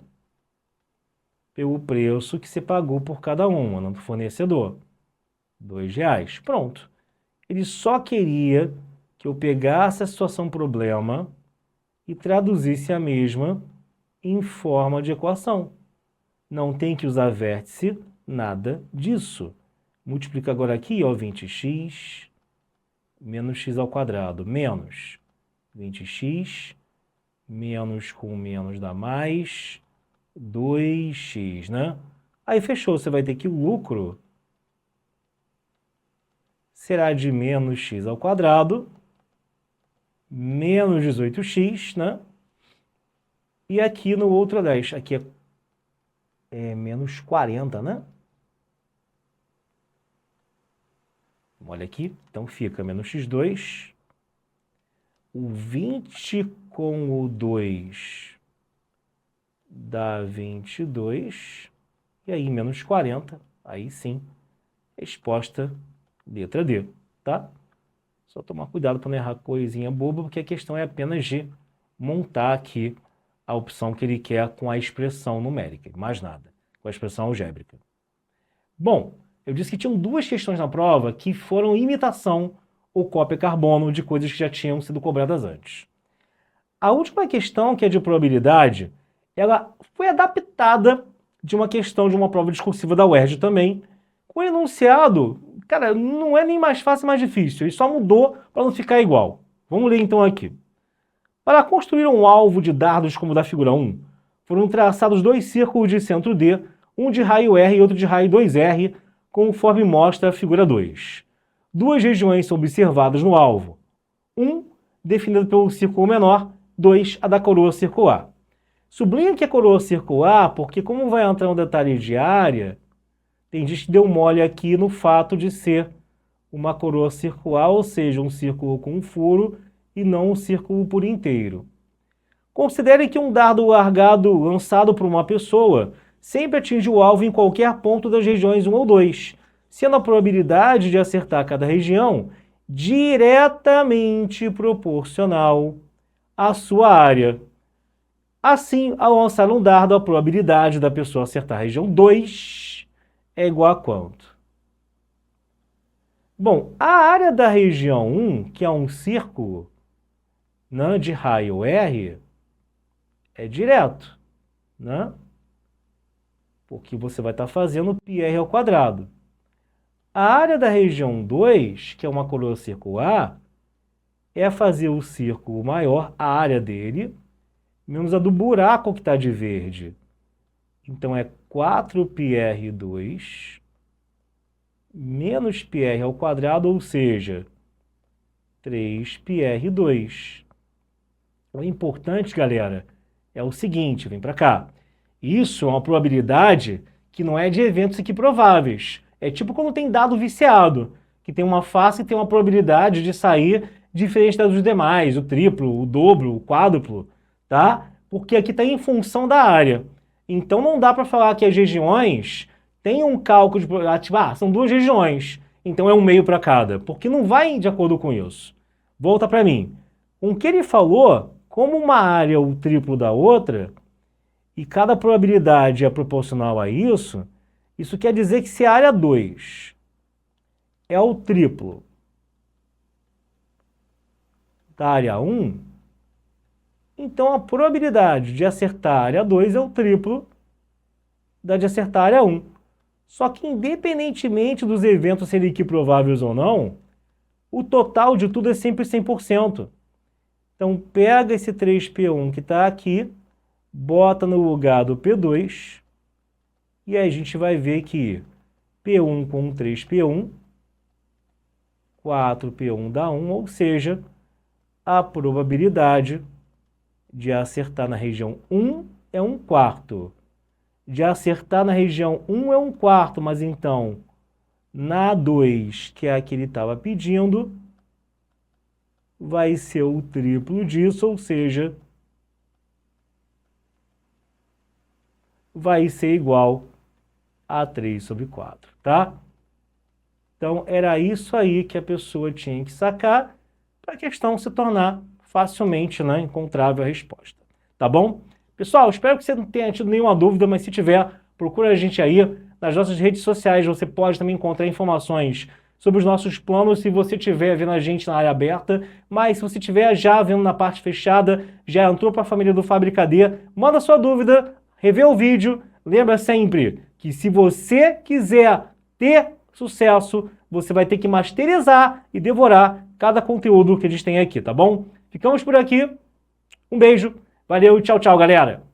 pelo preço que se pagou por cada uma no fornecedor. R$2. Pronto. Ele só queria que eu pegasse a situação problema e traduzisse a mesma em forma de equação. Não tem que usar vértice, nada disso. Multiplica agora aqui, ó, 20x menos x ao quadrado, menos 20x, menos com menos dá mais, 2x, né? Aí fechou, você vai ter que o lucro será de menos x ao quadrado, menos 18x, né? E aqui no outro 10, aqui é menos 40, né? Olha aqui, então fica menos x2, o 20 com o 2 dá 22, e aí menos 40, aí sim, resposta letra D, tá? Só tomar cuidado para não errar coisinha boba, porque a questão é apenas de montar aqui a opção que ele quer com a expressão numérica, mais nada, com a expressão algébrica. Bom, eu disse que tinham duas questões na prova que foram imitação ou cópia carbono de coisas que já tinham sido cobradas antes. A última questão, que é de probabilidade, ela foi adaptada de uma questão de uma prova discursiva da UERJ também, com enunciado, cara, não é nem mais fácil, mais difícil, ele só mudou para não ficar igual. Vamos ler então aqui. Para construir um alvo de dardos como o da figura 1, foram traçados dois círculos de centro D, um de raio R e outro de raio 2R, conforme mostra a figura 2. Duas regiões são observadas no alvo. 1, definido pelo círculo menor, 2, a da coroa circular. Sublinha que é coroa circular, porque como vai entrar um detalhe de área, tem gente que deu mole aqui no fato de ser uma coroa circular, ou seja, um círculo com um furo e não um círculo por inteiro. Considere que um dardo largado, lançado por uma pessoa, sempre atinge o alvo em qualquer ponto das regiões 1 ou 2, sendo a probabilidade de acertar cada região diretamente proporcional à sua área. Assim, ao lançar um dardo, a probabilidade da pessoa acertar a região 2 é igual a quanto? Bom, a área da região 1, que é um círculo, né, de raio R, é direto, né? Porque você vai estar fazendo πr ao quadrado. A área da região 2, que é uma coroa circular, é fazer o círculo maior, a área dele, menos a do buraco que está de verde. Então é 4πr2 menos πr ao quadrado, ou seja, 3πr2. O importante, galera, é o seguinte, vem para cá. Isso é uma probabilidade que não é de eventos equiprováveis. É tipo quando tem dado viciado, que tem uma face e tem uma probabilidade de sair diferente das dos demais, o triplo, o dobro, o quádruplo, tá? Porque aqui está em função da área. Então não dá para falar que as regiões têm um cálculo de probabilidade, são duas regiões, então é 1/2 para cada, porque não vai de acordo com isso. Volta para mim. Com o que ele falou, como uma área é o triplo da outra, e cada probabilidade é proporcional a isso, isso quer dizer que se a área 2 é o triplo da área 1, então a probabilidade de acertar a área 2 é o triplo da de acertar a área 1. Só que independentemente dos eventos serem equiprováveis ou não, o total de tudo é sempre 100%. Então pega esse 3P1 que está aqui, bota no lugar do P2, e aí a gente vai ver que P1 com 3P1, 4P1 dá 1, ou seja, a probabilidade de acertar na região 1 é 1/4. De acertar na região 1 é 1/4, mas então, na 2, que é a que ele estava pedindo, vai ser o triplo disso, ou seja, vai ser igual a 3/4, tá? Então, era isso aí que a pessoa tinha que sacar para a questão se tornar facilmente, né, encontrável a resposta. Tá bom? Pessoal, espero que você não tenha tido nenhuma dúvida, mas se tiver, procura a gente aí. Nas nossas redes sociais você pode também encontrar informações sobre os nossos planos, se você estiver vendo a gente na área aberta, mas se você estiver já vendo na parte fechada, já entrou para a família do Fábrica D, manda sua dúvida, revê o vídeo. Lembra sempre que se você quiser ter sucesso, você vai ter que masterizar e devorar cada conteúdo que a gente tem aqui, tá bom? Ficamos por aqui. Um beijo. Valeu, tchau, tchau, galera.